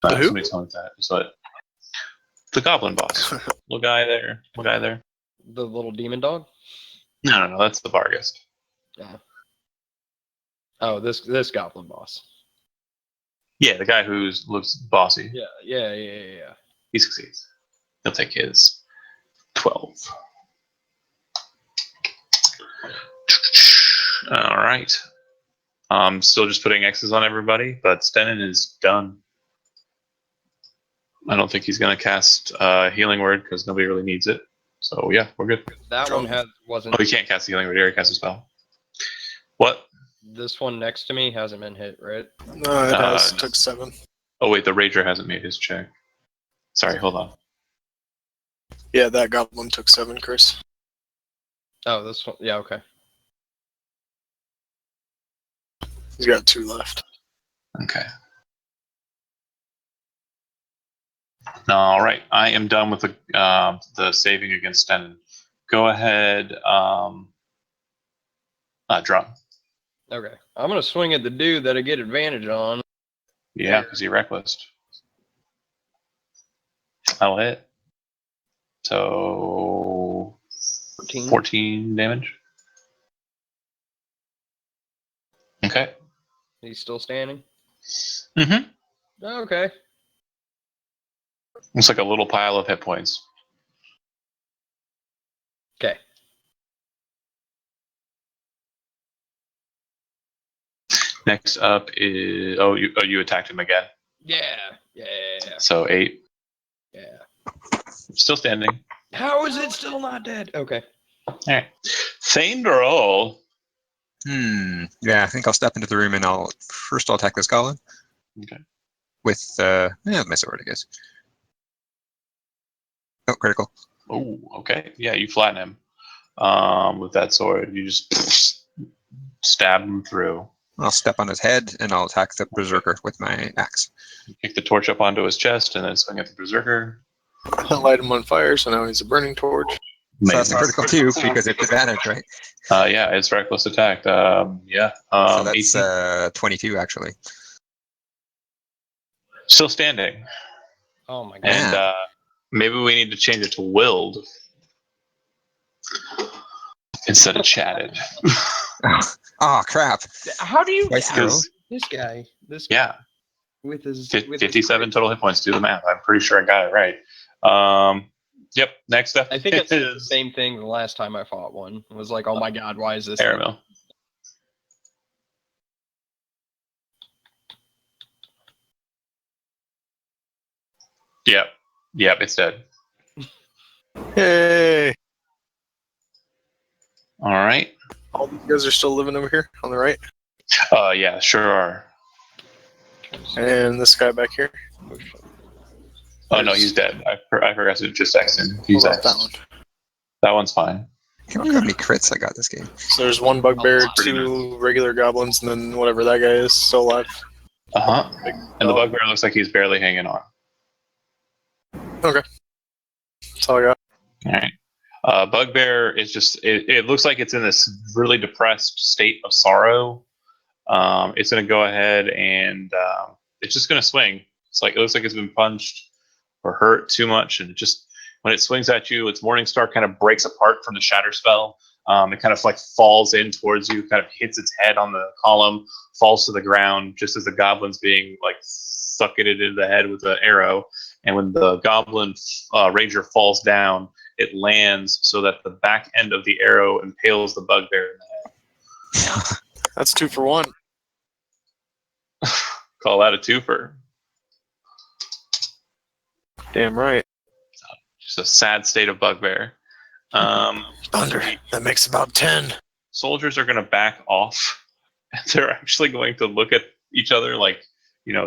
Who? Somebody tell me that. Is what? The goblin boss. Little guy there. Little guy there. The little demon dog. No, that's the Vargas. Oh, this goblin boss. Yeah, the guy who looks bossy. Yeah. He succeeds. He'll take his 12. All right. Still just putting X's on everybody, but Stenin is done. I don't think he's going to cast Healing Word because nobody really needs it. So yeah, we're good. That one wasn't. Oh, he can't cast the Healing Word. He already cast a spell. What? This one next to me hasn't been hit, right? No, it has. Took 7. Oh wait, the Rager hasn't made his check. Sorry, hold on. Yeah, that goblin took 7, Chris. Oh, this one. Yeah, okay. He's got 2 left. Okay. All right, I am done with the saving against Stenin. Go ahead, drum. Okay. I'm gonna swing at the dude that I get advantage on. Yeah, because he reckless. I'll hit. So 14 damage. Okay. He's still standing. Mm-hmm. Okay. It's like a little pile of hit points. Okay. Next up is you attacked him again. Yeah. So 8. Yeah. Still standing. How is it still not dead? Okay. All right. Thaindral. Yeah, I think I'll step into the room and I'll attack this goblin. Okay. With my sword, I guess. Oh, critical. Oh, okay. Yeah, you flatten him. With that sword, you just stab him through. I'll step on his head and I'll attack the berserker with my axe. Kick the torch up onto his chest and then swing at the berserker. I light him on fire, so now he's a burning torch. So that's a critical too, because it's advantage, right? Yeah, it's reckless attack. Yeah. So that's 22 actually. Still standing. Oh my god. And maybe we need to change it to willed instead of chatted. Oh crap! How do you Twice this guy? Yeah. With his 57 total hit points. Do the math. I'm pretty sure I got it right. Yep. Next up, I think it's the same thing the last time I fought one. It was like, oh my god, why is this? Aramil. Yep, it's dead. Hey! All right. All these guys are still living over here on the right. Yeah, sure are. And this guy back here. Oh no, he's dead. I forgot to just X him. He's What about X. that one? That one's fine. Can't believe how many crits I got this game. So there's 1 bugbear, Pretty 2 regular goblins, and then whatever that guy is still alive. Big And the dog. bugbear looks like he's barely hanging on. That's all I got. All right. Bugbear is just, it looks like it's in this really depressed state of sorrow. It's going to go ahead and it's just going to swing. It looks like it's been punched or hurt too much. And when it swings at you, its Morningstar kind of breaks apart from the shatter spell. It kind of falls in towards you, kind of hits its head on the column, falls to the ground just as the goblin's being sucking it into the head with an arrow. And when the goblin ranger falls down, it lands so that the back end of the arrow impales the bugbear in the head. That's 2 for 1. Call that a twofer. Damn right. Just a sad state of bugbear. Thunder. That makes about 10. Soldiers are going to back off. And they're actually going to look at each other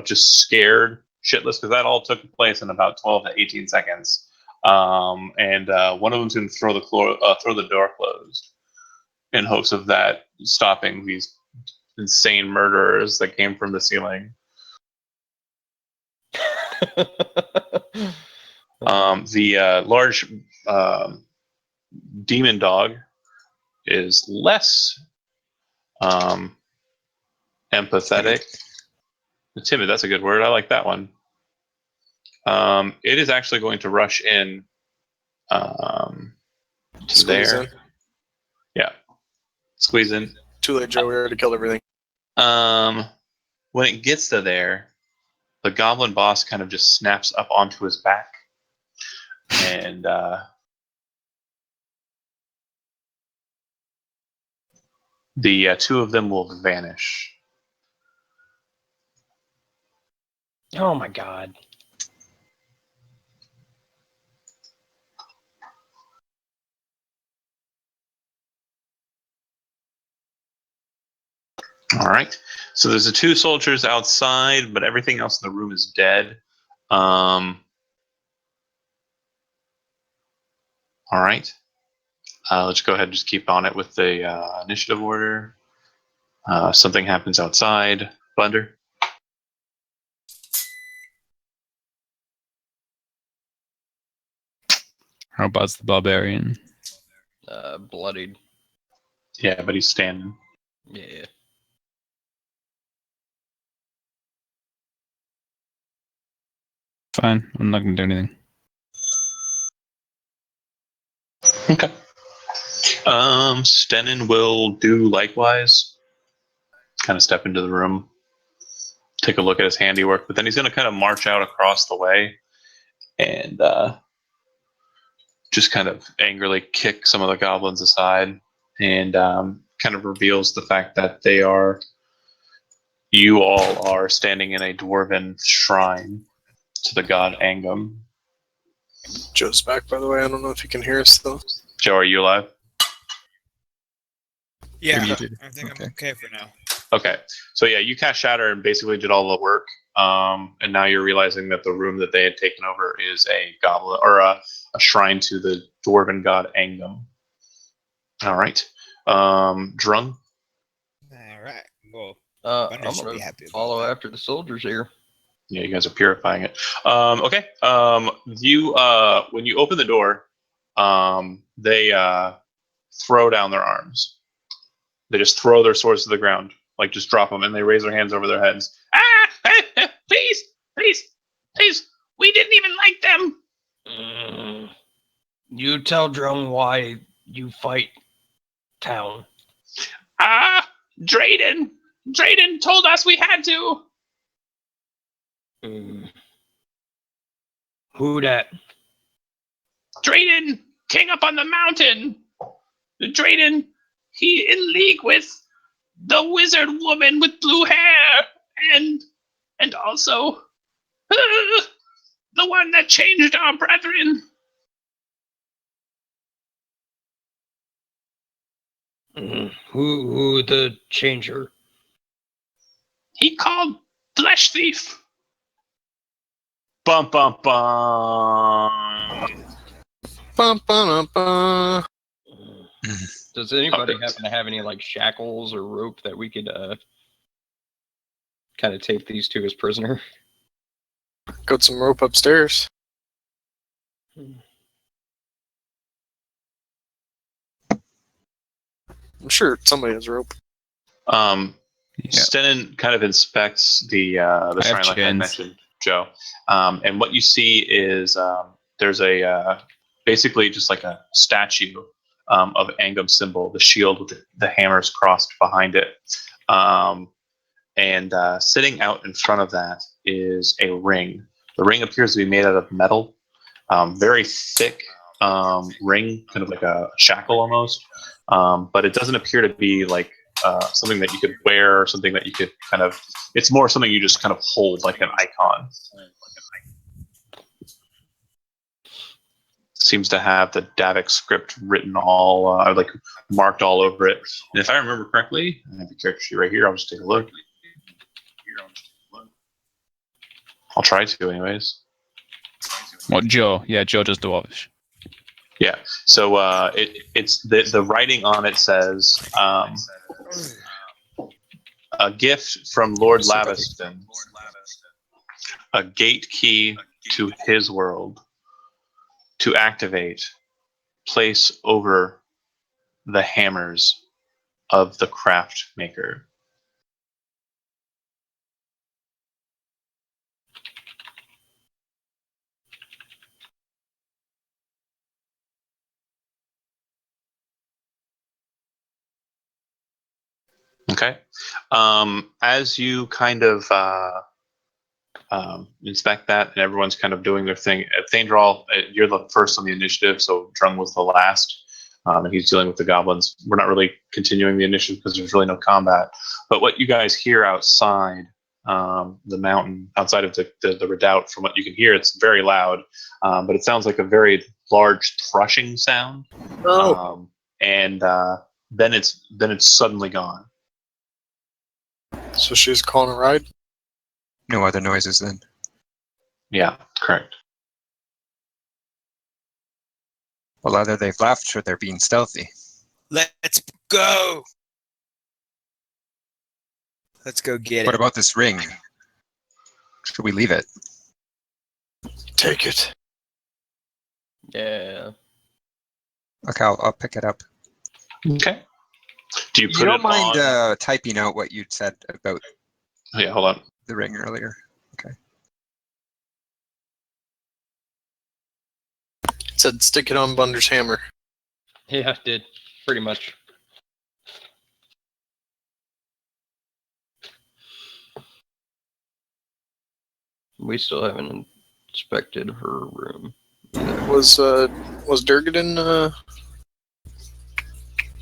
just scared shitless, because that all took place in about 12 to 18 seconds. And one of them's going to throw the door closed in hopes of that stopping these insane murderers that came from the ceiling. The large demon dog is less empathetic. Timid, that's a good word. I like that one. It is actually going to rush in to Squeeze there. in. Yeah. Squeeze in. Too late, Joe. We already killed everything. When it gets to there, the goblin boss kind of just snaps up onto his back. And the two of them will vanish. Oh my god. All right. So there's the two soldiers outside, but everything else in the room is dead. All right. Let's go ahead and just keep on it with the initiative order. Something happens outside. Thunder. How bad's the barbarian? Bloodied. Yeah, but he's standing. Yeah. Fine. I'm not gonna do anything. Okay. Stenin will do likewise. Kind of step into the room, take a look at his handiwork, but then he's going to kind of march out across the way and just kind of angrily kick some of the goblins aside, and kind of reveals the fact that you all are standing in a dwarven shrine to the god Angum. Joe's back, by the way. I don't know if you can hear us, though. Joe, are you alive? Yeah, You did. I think Okay. I'm okay for now. Okay, so yeah, you cast Shatter and basically did all the work, and now you're realizing that the room that they had taken over is a goblin or a shrine to the dwarven god Angum. All right, Drung. All right. Well, Thunder I'm should gonna be happy about follow that. after the soldiers here. Yeah, you guys are purifying it. Okay, you when you open the door, they throw down their arms. They just throw their swords to the ground, like just drop them, and they raise their hands over their heads. Ah! Please, please, please! We didn't even like them. You tell Drum why you fight town. Drayden told us we had to. Who that? Drayden, king up on the mountain. Drayden, he in league with the wizard woman with blue hair, and also the one that changed our brethren. Who the changer? He called Flesh Thief. Bum bum bum. Bum, bum, bum. Does anybody Okay. happen to have any like shackles or rope that we could kind of take these two as prisoner? Got some rope upstairs. I'm sure somebody has rope. Yeah. Stenin kind of inspects the shrine like I chains. mentioned, Joe. And what you see is there's a basically just like a statue of Angum's symbol, the shield with the hammers crossed behind it. And sitting out in front of that is a ring. The ring appears to be made out of metal, very thick ring, kind of like a shackle almost. But it doesn't appear to be like something that you could wear or something that you could kind of. It's more something you just kind of hold like an icon. Seems to have the Davik script written all, like marked all over it. And if I remember correctly, I have the character sheet right here. I'll just take a look. I'll try to, anyways. What, Joe? Yeah, Joe does Dwarvish. Yeah. So it's the writing on it says a gift from Lord Laviston, a gate key to his world. To activate, place over the hammers of the craft maker. Okay. As you kind of inspect that, and everyone's kind of doing their thing. At Thandral, you're the first on the initiative, so Drung was the last, and he's dealing with the goblins. We're not really continuing the initiative because there's really no combat. But what you guys hear outside the mountain, outside of the redoubt, from what you can hear, it's very loud, but it sounds like a very large thrushing sound. Oh. And then it's suddenly gone. So she's calling a ride? No other noises then. Yeah, correct. Well, either they've left or they're being stealthy. Let's go. Let's go get What it. about this ring? Should we leave it? Take it. Yeah. Okay, I'll pick it up. Okay. Do you You put don't it mind on? typing out what you'd said about Yeah, hold on. the ring earlier? Okay. It said stick it on Bunder's hammer. Yeah, it did. Pretty much. We still haven't inspected her room. Was Durgadin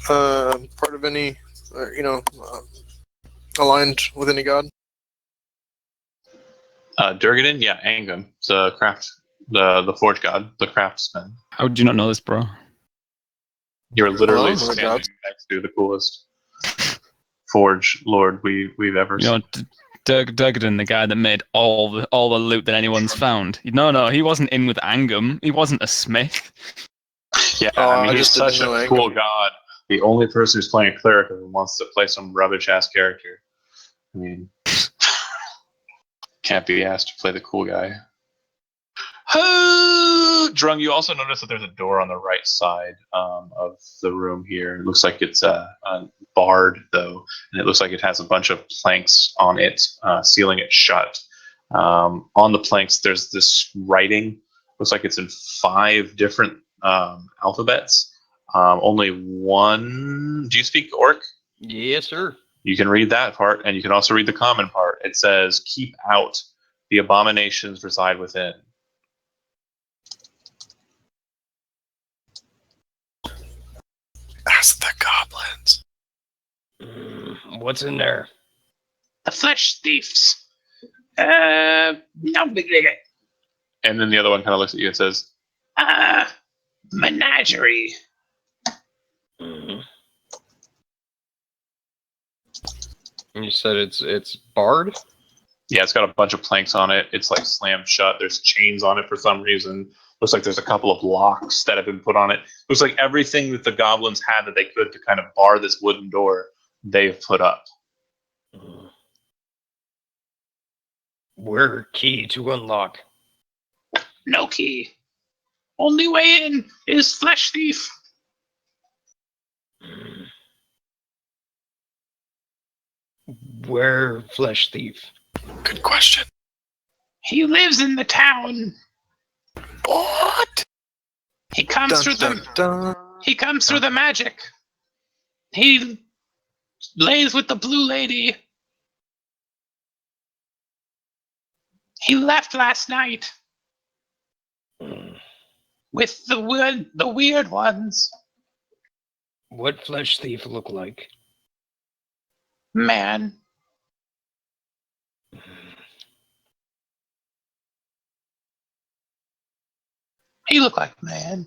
part of any, aligned with any god? Durgadin, yeah, Angum, the forge god, the craftsman. How do you not know this, bro? You're literally Oh my standing God. next to the coolest forge lord we've ever You know, seen. Durgadin, the guy that made all the loot that anyone's found. No, he wasn't in with Angum. He wasn't a smith. Yeah, Oh, I mean, I he's just didn't such a know cool Angum. god. The only person who's playing a cleric who wants to play some rubbish ass character. I mean, can't be asked to play the cool guy. Drung, you also notice that there's a door on the right side of the room here. It looks like it's barred, though, and it looks like it has a bunch of planks on it, sealing it shut. On the planks, there's this writing. Looks like it's in 5 different alphabets. Only one. Do you speak Orc? Yes, sir. You can read that part, and you can also read the common part. It says, "Keep out. The abominations reside within." Ask the goblins. What's in there? The flesh thieves. No big deal. And then the other one kind of looks at you and says, menagerie. Mm. You said it's barred? Yeah, it's got a bunch of planks on it. It's like slammed shut. There's chains on it for some reason. Looks like there's a couple of locks that have been put on it. Looks like everything that the goblins had that they could to kind of bar this wooden door, they've put up. Where key to unlock? No key. Only way in is flesh thief. Where flesh thief? Good question. He lives in the town. What? He comes through the dun. He comes through the magic. He lays with the blue lady. He left last night with the weird ones. What flesh thief look like? Man. He looked like man.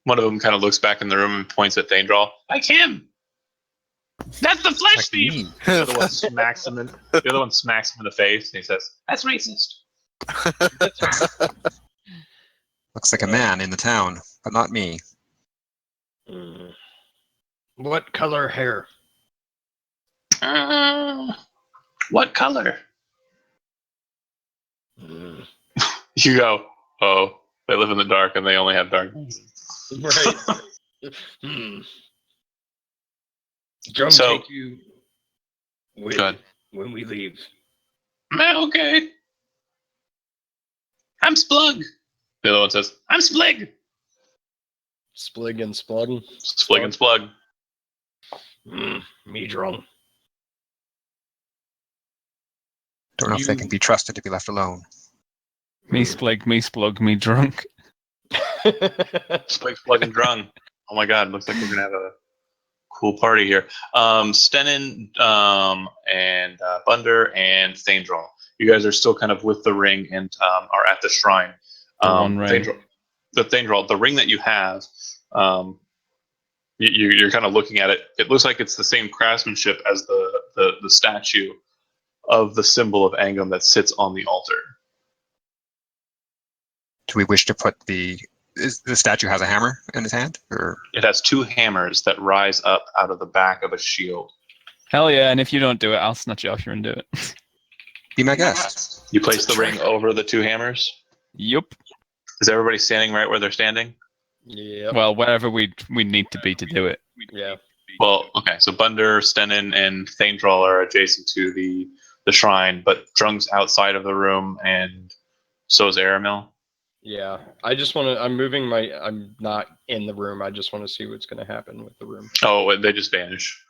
One of them kind of looks back in the room and points at Thandral. Like him. That's the flesh thief. The other one smacks him in. The other one smacks him in the face, and he says, "That's racist." Looks like a man in the town, but not me. What color hair? What color? You go, oh, they live in the dark and they only have dark. Right. Drum So- take you with Go ahead. when we leave. Okay. I'm Splug. The other one says, I'm Splig. Splig and Splug. Splig and Splug. Me drunk. Don't know if they can be trusted to be left alone. Me splig, me splug, me drunk. Spike's plugging drunk. Oh my god, looks like we're gonna have a cool party here. Stenin, and Bunder and Thandral. You guys are still kind of with the ring and are at the shrine. The one ring. Thandral, the ring that you have, you're kind of looking at it. It looks like it's the same craftsmanship as the statue of the symbol of Angum that sits on the altar. Do we wish to put the statue has a hammer in his hand? Or It has two hammers that rise up out of the back of a shield. Hell yeah, and if you don't do it, I'll snatch you off here and do it. be my guest. You place the ring over the two hammers. Yup. Is everybody standing right where they're standing? Yeah. Well, wherever we need to be to do it. Yeah. Well, okay. So Bunder, Stenin, and Thandral are adjacent to the shrine, but Drunk's outside of the room, and so is Aramil. Yeah. I just want to. I'm not in the room. I just want to see what's going to happen with the room. Oh, they just vanish.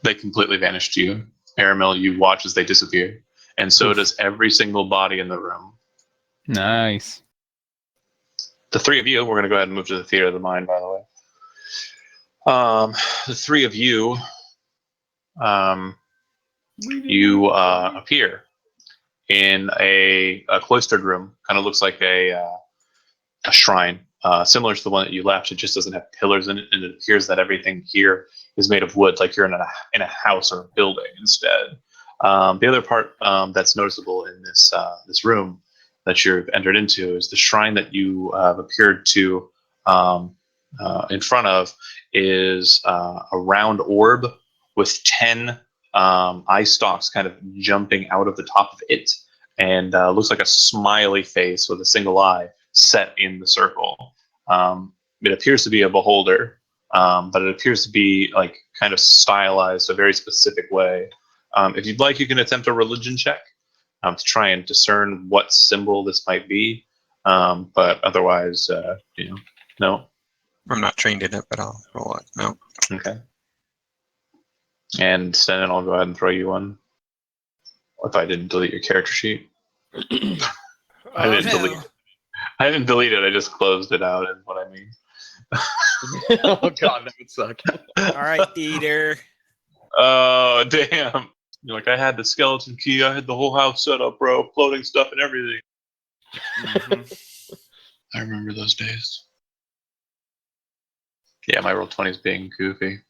They completely vanish to you. Aramil, you watch as they disappear, and so does every single body in the room. Nice. The three of you, we're going to go ahead and move to the theater of the mind, by the way. The three of you, you appear in a cloistered room. Kind of looks like a shrine, similar to the one that you left. It just doesn't have pillars in it, and it appears that everything here is made of wood, like you're in a house or a building instead. The other part that's noticeable in this room that you've entered into is the shrine that you have appeared to in front of is a round orb with 10 eye stalks kind of jumping out of the top of it, and looks like a smiley face with a single eye set in the circle. It appears to be a beholder, but it appears to be like kind of stylized a very specific way. If you'd like, you can attempt a religion check to try and discern what symbol this might be. But otherwise, no. I'm not trained in it, but I'll roll it. No. Okay. And Stenin, I'll go ahead and throw you one. If I didn't delete your character sheet. I didn't delete it. I just closed it out, is what I mean. Oh god, that would suck. All right, Dieter. Oh, damn. You're like, I had the skeleton key. I had the whole house set up, bro. Floating stuff and everything. Mhm. I remember those days. Yeah, my roll 20 is being goofy.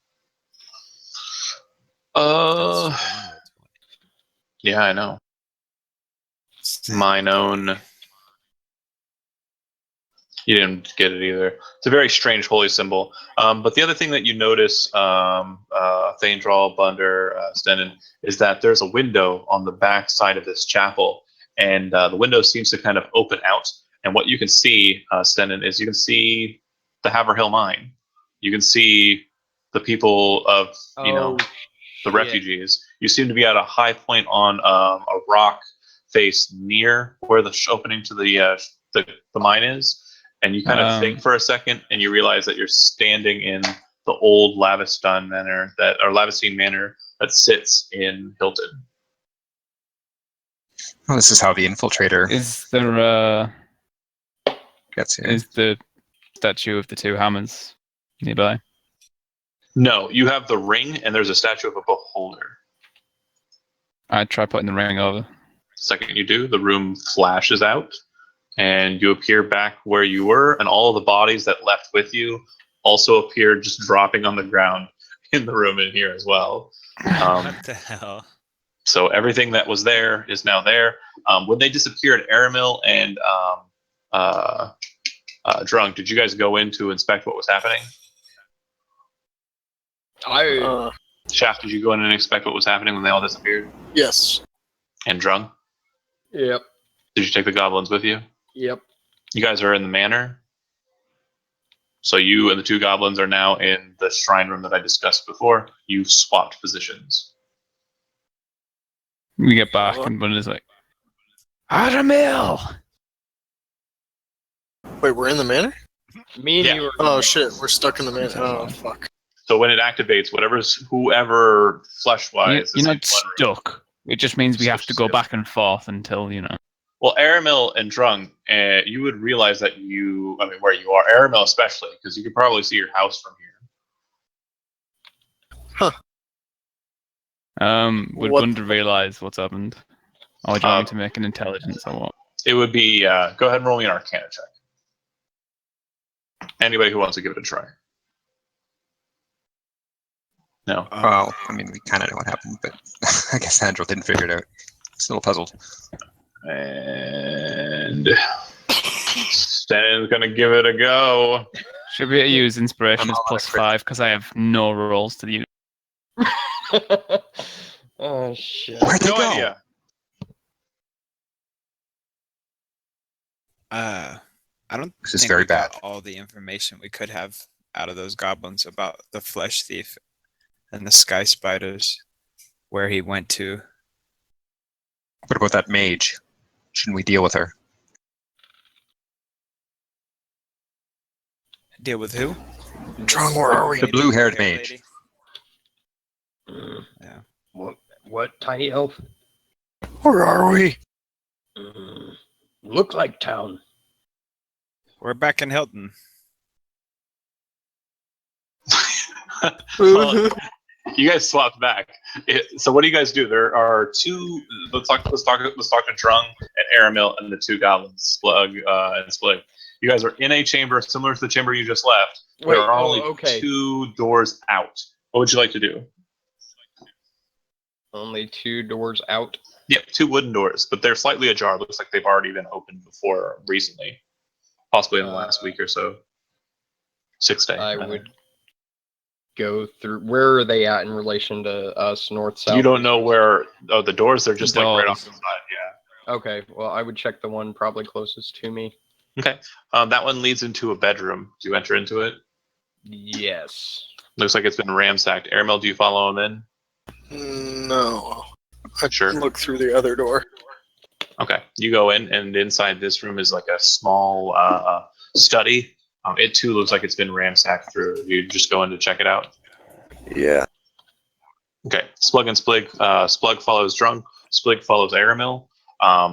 Yeah, I know. Mine own. You didn't get it either. It's a very strange holy symbol. But the other thing that you notice, Thandral, Bunder, Stenin, is that there's a window on the back side of this chapel, and the window seems to kind of open out. And what you can see, Stenin, is you can see the Haverhill mine. You can see the people of, the refugees. You seem to be at a high point on a rock face near where the opening to the mine is. And you kind of think for a second, and you realize that you're standing in the old Lavestein Manor that sits in Hilton. Well, this is how the infiltrator Is there gets here. is the statue of the two hammers nearby? No, you have the ring, and there's a statue of a beholder. I try putting the ring over. The second you do, the room flashes out, and you appear back where you were, and all of the bodies that left with you also appear just dropping on the ground in the room in here as well. What the hell? So everything that was there is now there. When they disappeared, Aramil and Drunk, did you guys go in to inspect what was happening? Shaft, did you go in and inspect what was happening when they all disappeared? Yes. And Drunk, Yep. did you take the goblins with you? Yep. You guys are in the manor. So you and the two goblins are now in the shrine room that I discussed before. You've swapped positions. We get back and Bunder's like, Aramil! Wait, we're in the manor? Me and Yeah. you were. Oh shit, we're stuck in the manor. Oh fuck. So when it activates, whoever flesh-wise You're is not stuck. It just means we have to go back and forth until, you know. Well, Aramil and Drung, you would realize that where you are, Aramil especially, because you could probably see your house from here. Would What- Gunda realize what's happened? Or do you want me to make an intelligence or what? It would be, go ahead and roll me an Arcana check. Anybody who wants to give it a try. No. Well, I mean, we kind of know what happened, but I guess Andrew didn't figure it out. Still puzzled. And Stan's going to give it a go. Should we use inspiration I'm as all plus out of 5 because I have no rolls to use? Oh shit. Where'd they No go? idea. I don't This is think very we got bad. all the information we could have out of those goblins about the flesh thief and the sky spiders, where he went to. What about that mage? Shouldn't we deal with her? Deal with who? Drung, where are we? The blue-haired Hair mage. lady? Yeah. What tiny elf? Where are we? Look like town. We're back in Hilton. Well, you guys swapped back. So what do you guys do? There are two. Let's talk to Drung and Aramil and the two goblins, Slug and Splig. You guys are in a chamber similar to the chamber you just left. Wait, There are only okay. 2 doors out. What would you like to do? Only 2 doors out. Yep, 2 wooden doors, but they're slightly ajar. Looks like they've already been opened before recently, possibly in the last week or so. 6 days. I would go through. Where are they at in relation to us, north, south? You don't know where? Oh, the doors. They're just like right Doors. off the side. Yeah. Okay, well, I would check the one probably closest to me. Okay. That one leads into a bedroom. Do you enter into it? Yes. Looks like it's been ransacked. Aramil, do you follow him in? No. I'd Sure. look through the other door. Okay. You go in, and inside this room is like a small study. It too looks like it's been ransacked through. You just go in to check it out. Yeah. Okay. Splug and Splig. Splug follows Drunk. Splig follows Aramil.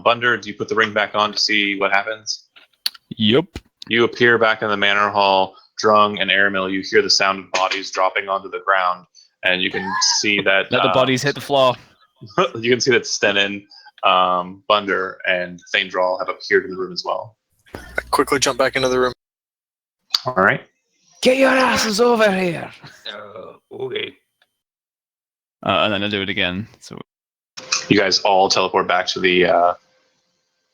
Bunder, do you put the ring back on to see what happens? Yup. You appear back in the manor hall. Drung and Aramil, you hear the sound of bodies dropping onto the ground, and you can see that Let the bodies hit the floor. you can see that Stenin, Bunder, and Thaindral have appeared in the room as well. I quickly jump back into the room. All right. Get your asses over here. Okay. And then I do it again. So You guys all teleport back to the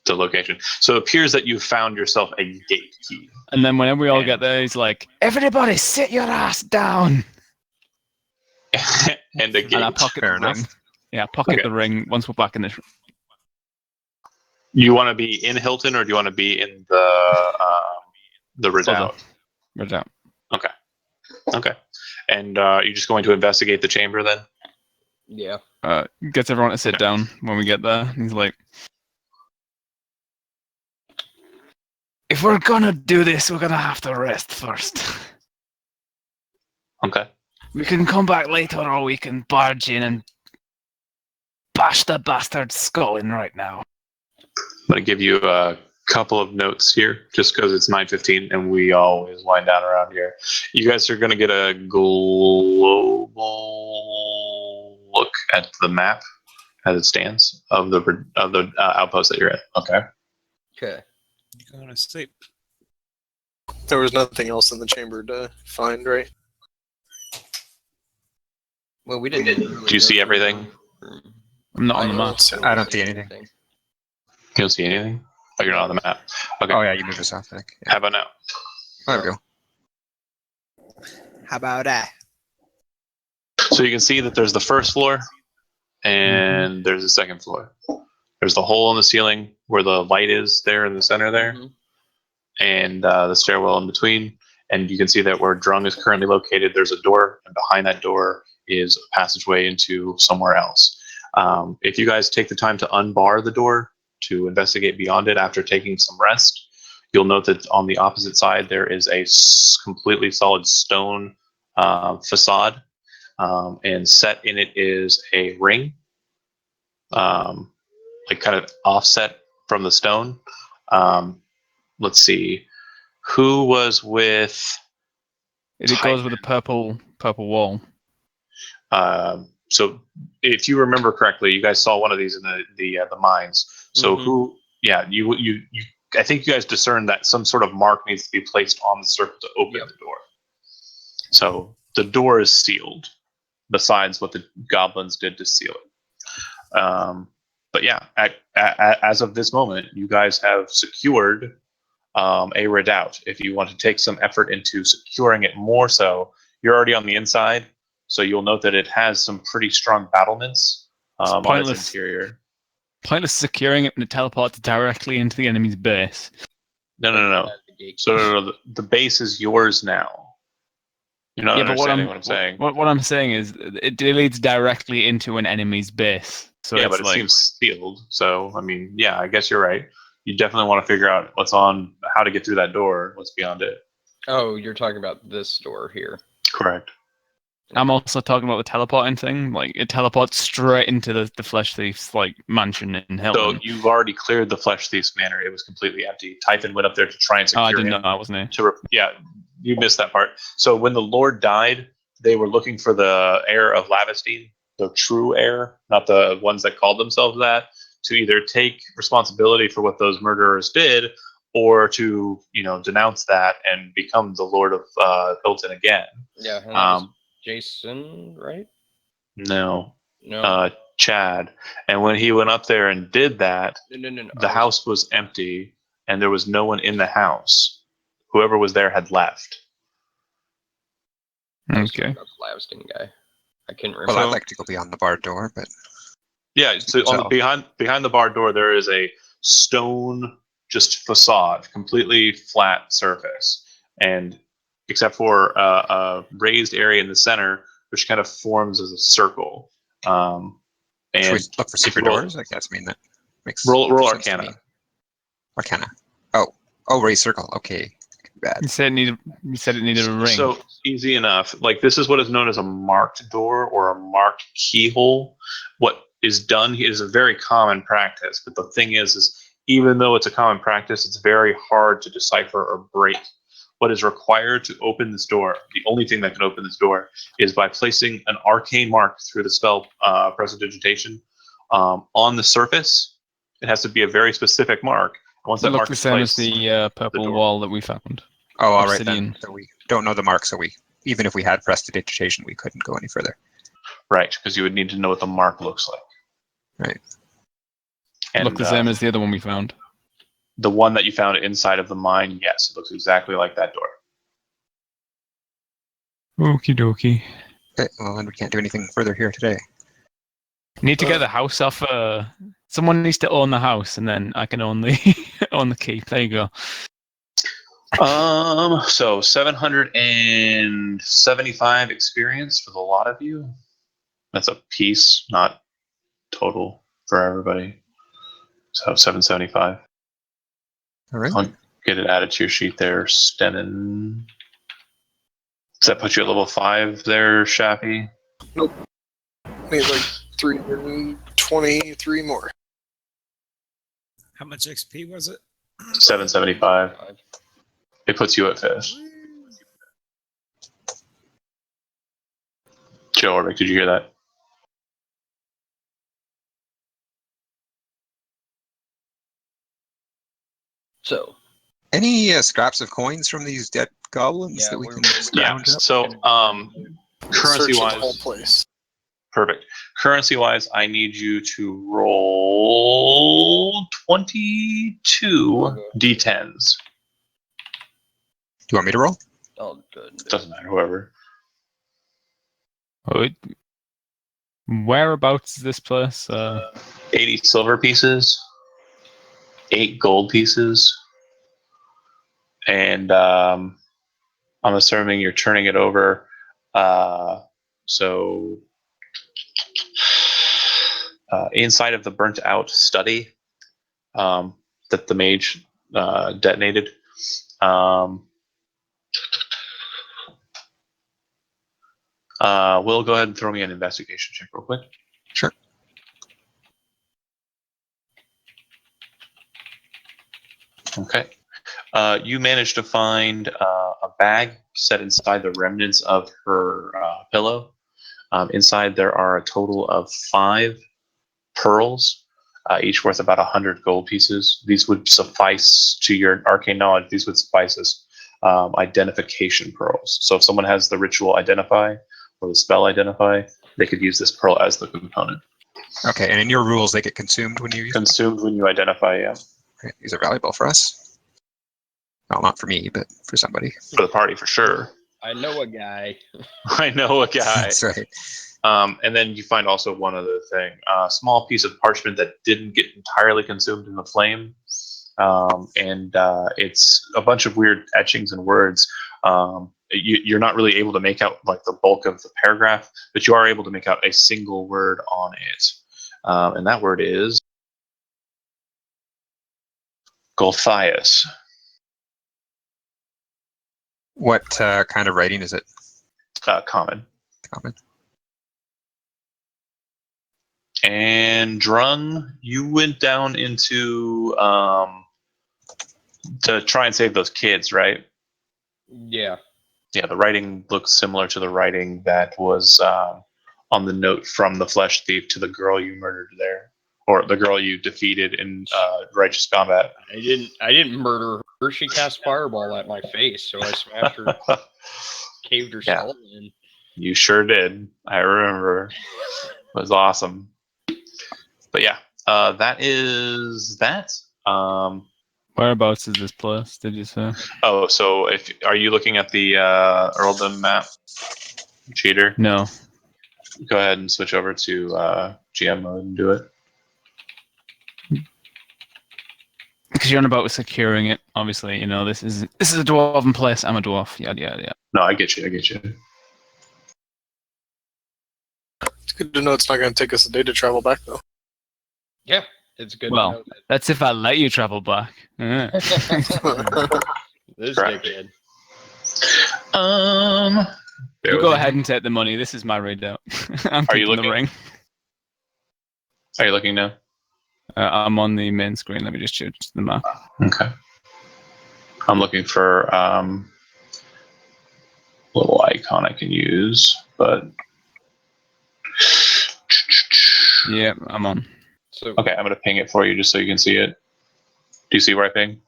location. So it appears that you found yourself a gate key. and then whenever we all get there, he's like, "Everybody, sit your ass down." And a gate. And I pocket Fair the enough. ring. Yeah, pocket Okay. the ring once we're back in this room. You want to be in Hilton, or do you want to be in the redoubt? Right out. Okay. And you're just going to investigate the chamber then? Yeah. Gets everyone to sit Okay. down when we get there. He's like, "If we're gonna do this, we're gonna have to rest first. Okay. We can come back later, or we can barge in and bash the bastard's skull in right now." I'm going to give you a couple of notes here, just because it's 9:15 and we always wind down around here. You guys are going to get a global look at the map as it stands of the outpost that you're at. Okay. Okay. You're going to sleep. There was nothing else in the chamber to find, right? Well, we didn't. Really Do you go see through everything? I'm not on the I map. don't I don't see anything. You don't see anything? Oh, you're not on the map. Okay. Oh yeah, you moved us off. I think. Yeah. How about now? There we go. How about that? So you can see that there's the first floor and there's the second floor. There's the hole in the ceiling where the light is there in the center there, Mhm. and the stairwell in between. And you can see that where Drung is currently located, there's a door, and behind that door is a passageway into somewhere else. If you guys take the time to unbar the door to investigate beyond it after taking some rest, you'll note that on the opposite side there is a completely solid stone facade, and set in it is a ring, like kind of offset from the stone. Let's see, who was with? It goes with the purple wall. So if you remember correctly, you guys saw one of these in the mines. So who? Yeah, you. I think you guys discerned that some sort of mark needs to be placed on the circle to open the door. So the door is sealed. Besides what the goblins did to seal it. But yeah, as of this moment, you guys have secured a redoubt. If you want to take some effort into securing it more so, you're already on the inside, so you'll note that it has some pretty strong battlements on its pointless. interior. Pointless securing it when it teleports directly into the enemy's base. No. So the base is yours now. You're not understanding what I'm saying. What I'm saying is it leads directly into an enemy's base. So yeah, it's but it seems sealed. So, I mean, yeah, I guess you're right. You definitely want to figure out what's on, how to get through that door, what's beyond it. Oh, you're talking about this door here. Correct. I'm also talking about the teleporting thing. Like, it teleports straight into the Flesh Thief's, like, mansion in Hilton. So you've already cleared the Flesh Thief's manor. It was completely empty. Typhon went up there to try and secure I didn't him. know that, wasn't he? Yeah, you missed that part. So when the Lord died, they were looking for the heir of Lavestein, the true heir, not the ones that called themselves that, to either take responsibility for what those murderers did, or to denounce that and become the Lord of Hilton again. Yeah, and that was Jason, right? No, No. Chad. And when he went up there and did that, No. the house was empty and there was no one in the house. Whoever was there had left. Okay. The Lavestein guy. I couldn't remember. Well, I'd like to go beyond the barred door, but yeah. So on the behind the barred door, there is a stone just facade, completely flat surface, and except for a raised area in the center, which kind of forms as a circle. And should we look for secret doors? I guess. I mean, that makes roll sense to me. Arcana. Arcana. Oh, raised circle. Okay, bad. You said it needed a ring. So easy enough. Like, this is what is known as a marked door or a marked keyhole. What is done is a very common practice, but the thing is even though it's a common practice, it's very hard to decipher or break. What is required to open this door, the only thing that can open this door, is by placing an arcane mark through the spell Prestidigitation on the surface. It has to be a very specific mark. Once that mark is the same placed, as the purple wall that we found. Oh, all right Obsidian. then. So we don't know the mark, so even if we had prestidigitation, we couldn't go any further. Right, because you would need to know what the mark looks like. Right. And Look the same as the other one we found. the one that you found inside of the mine, yes, it looks exactly like that door. Okie dokie. Okay, well, then we can't do anything further here today. Need to get the house off. Someone needs to own the house, and then I can own the own the keep. There you go. So 775 experience for the lot of you. That's a piece, not total for everybody. So 775. All right. I'll get it added to your sheet there, Stenon. Does that put you at level 5 there, Shappy? Nope. Need like 323 more. How much XP was it? 775. It puts you at 5th. Joe or Rick, did you hear that? So, Any scraps of coins from these dead goblins that we can Yeah. scrounge up? So, currency Search the whole wise, place. perfect. Currency wise, I need you to roll 22 d10s. Do you want me to roll? oh, good. Doesn't matter, whoever. Whereabouts is this place? 80 silver pieces, 8 gold pieces, and I'm assuming you're turning it over. So inside of the burnt out study that the mage detonated, Will, go ahead and throw me an investigation check real quick. Sure. Okay. You managed to find a bag set inside the remnants of her pillow. Inside there are a total of 5 pearls, each worth about 100 gold pieces. These would suffice to your arcane knowledge. These would suffice as identification pearls. So if someone has the ritual identify or the spell identify, they could use this pearl as the component. Okay, and in your rules, they get consumed when you use them? Consumed when you identify, yeah. Okay, these are valuable for us. Well, not for me, but for somebody. For the party, for sure. I know a guy. I know a guy. That's right. And then you find also one other thing, a small piece of parchment that didn't get entirely consumed in the flame. It's a bunch of weird etchings and words. You're not really able to make out like the bulk of the paragraph, but you are able to make out a single word on it. And that word is Golthias. What kind of writing is it? Common. Common. And Drung, you went down into to try and save those kids, right? Yeah. Yeah, the writing looks similar to the writing that was on the note from the flesh thief to the girl you murdered there, or the girl you defeated in righteous combat. I didn't murder her. She cast fireball at my face, so I smashed her, caved her Yeah. skull in. You sure did. I remember. It was awesome. But yeah, that is that. Whereabouts is this place? Did you say? Oh, so are you looking at the Earldom map, cheater? No. Go ahead and switch over to GM mode and do it. Because you're on about securing it. Obviously, you know this is a dwarven place. I'm a dwarf. Yada yada yada. No, I get you. It's good to know it's not going to take us a day to travel back, though. Yeah, it's good Well, to know that. that's if I let you travel back. Yeah. This Correct. dickhead. You go ahead and take the money. This is my readout. I'm Are you keeping the looking? ring. Are you looking now? I'm on the main screen. Let me just change the map. Okay. I'm looking for a little icon I can use, but Yeah, I'm on. So okay, I'm gonna ping it for you just so you can see it. Do you see where I ping?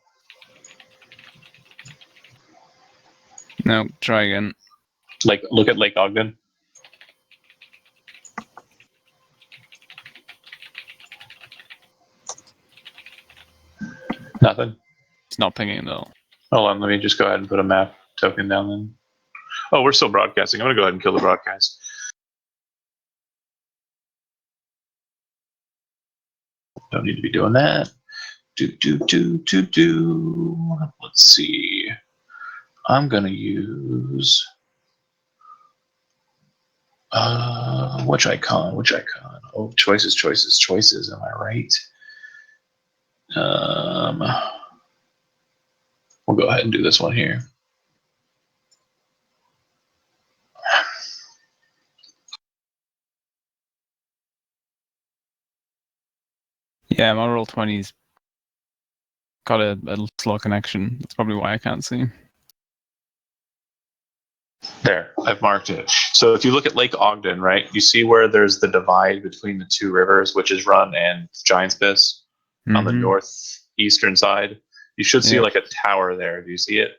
No, try again. Like, look at Lake Ogden. Nothing. It's not pinging at all. Hold on, let me just go ahead and put a map token down then. Oh, we're still broadcasting. I'm gonna go ahead and kill the broadcast. Don't need to be doing that. Let's see. I'm gonna use which icon? Oh, choices. Am I right? We'll go ahead and do this one here. Yeah, my roll 20's got a slow connection. That's probably why I can't see. There, I've marked it. So if you look at Lake Ogden, right, you see where there's the divide between the two rivers, which is Run and Giant's Piss, on the northeastern side. You should see like a tower there. Do you see it?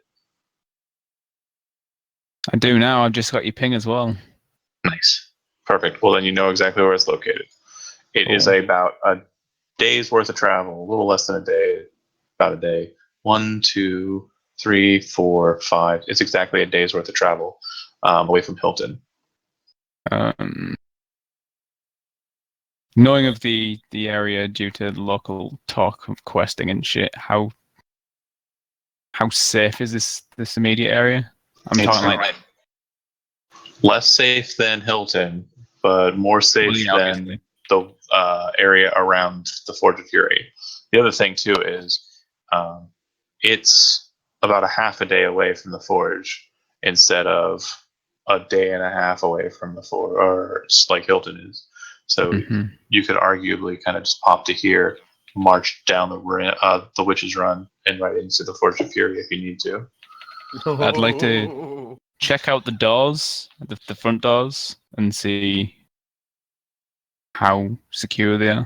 I do now. I've just got your ping as well. Nice. Perfect. Well, then you know exactly where it's located. It is about a day's worth of travel, a little less than a day, about a day. 1, 2, 3, 4, 5. It's exactly a day's worth of travel away from Hilton. Knowing of the area due to local talk of questing and shit, how safe is this immediate area? I'm talking like less safe than Hilton, but more safe than the area around the Forge of Fury. The other thing too is it's about a half a day away from the Forge instead of a day and a half away from the fort, or like Hilton is. So Mhm. you could arguably kind of just pop to here, march down the Witch's Run, and right into the Forge of Fury if you need to. I'd like to check out the doors, the front doors, and see how secure they are.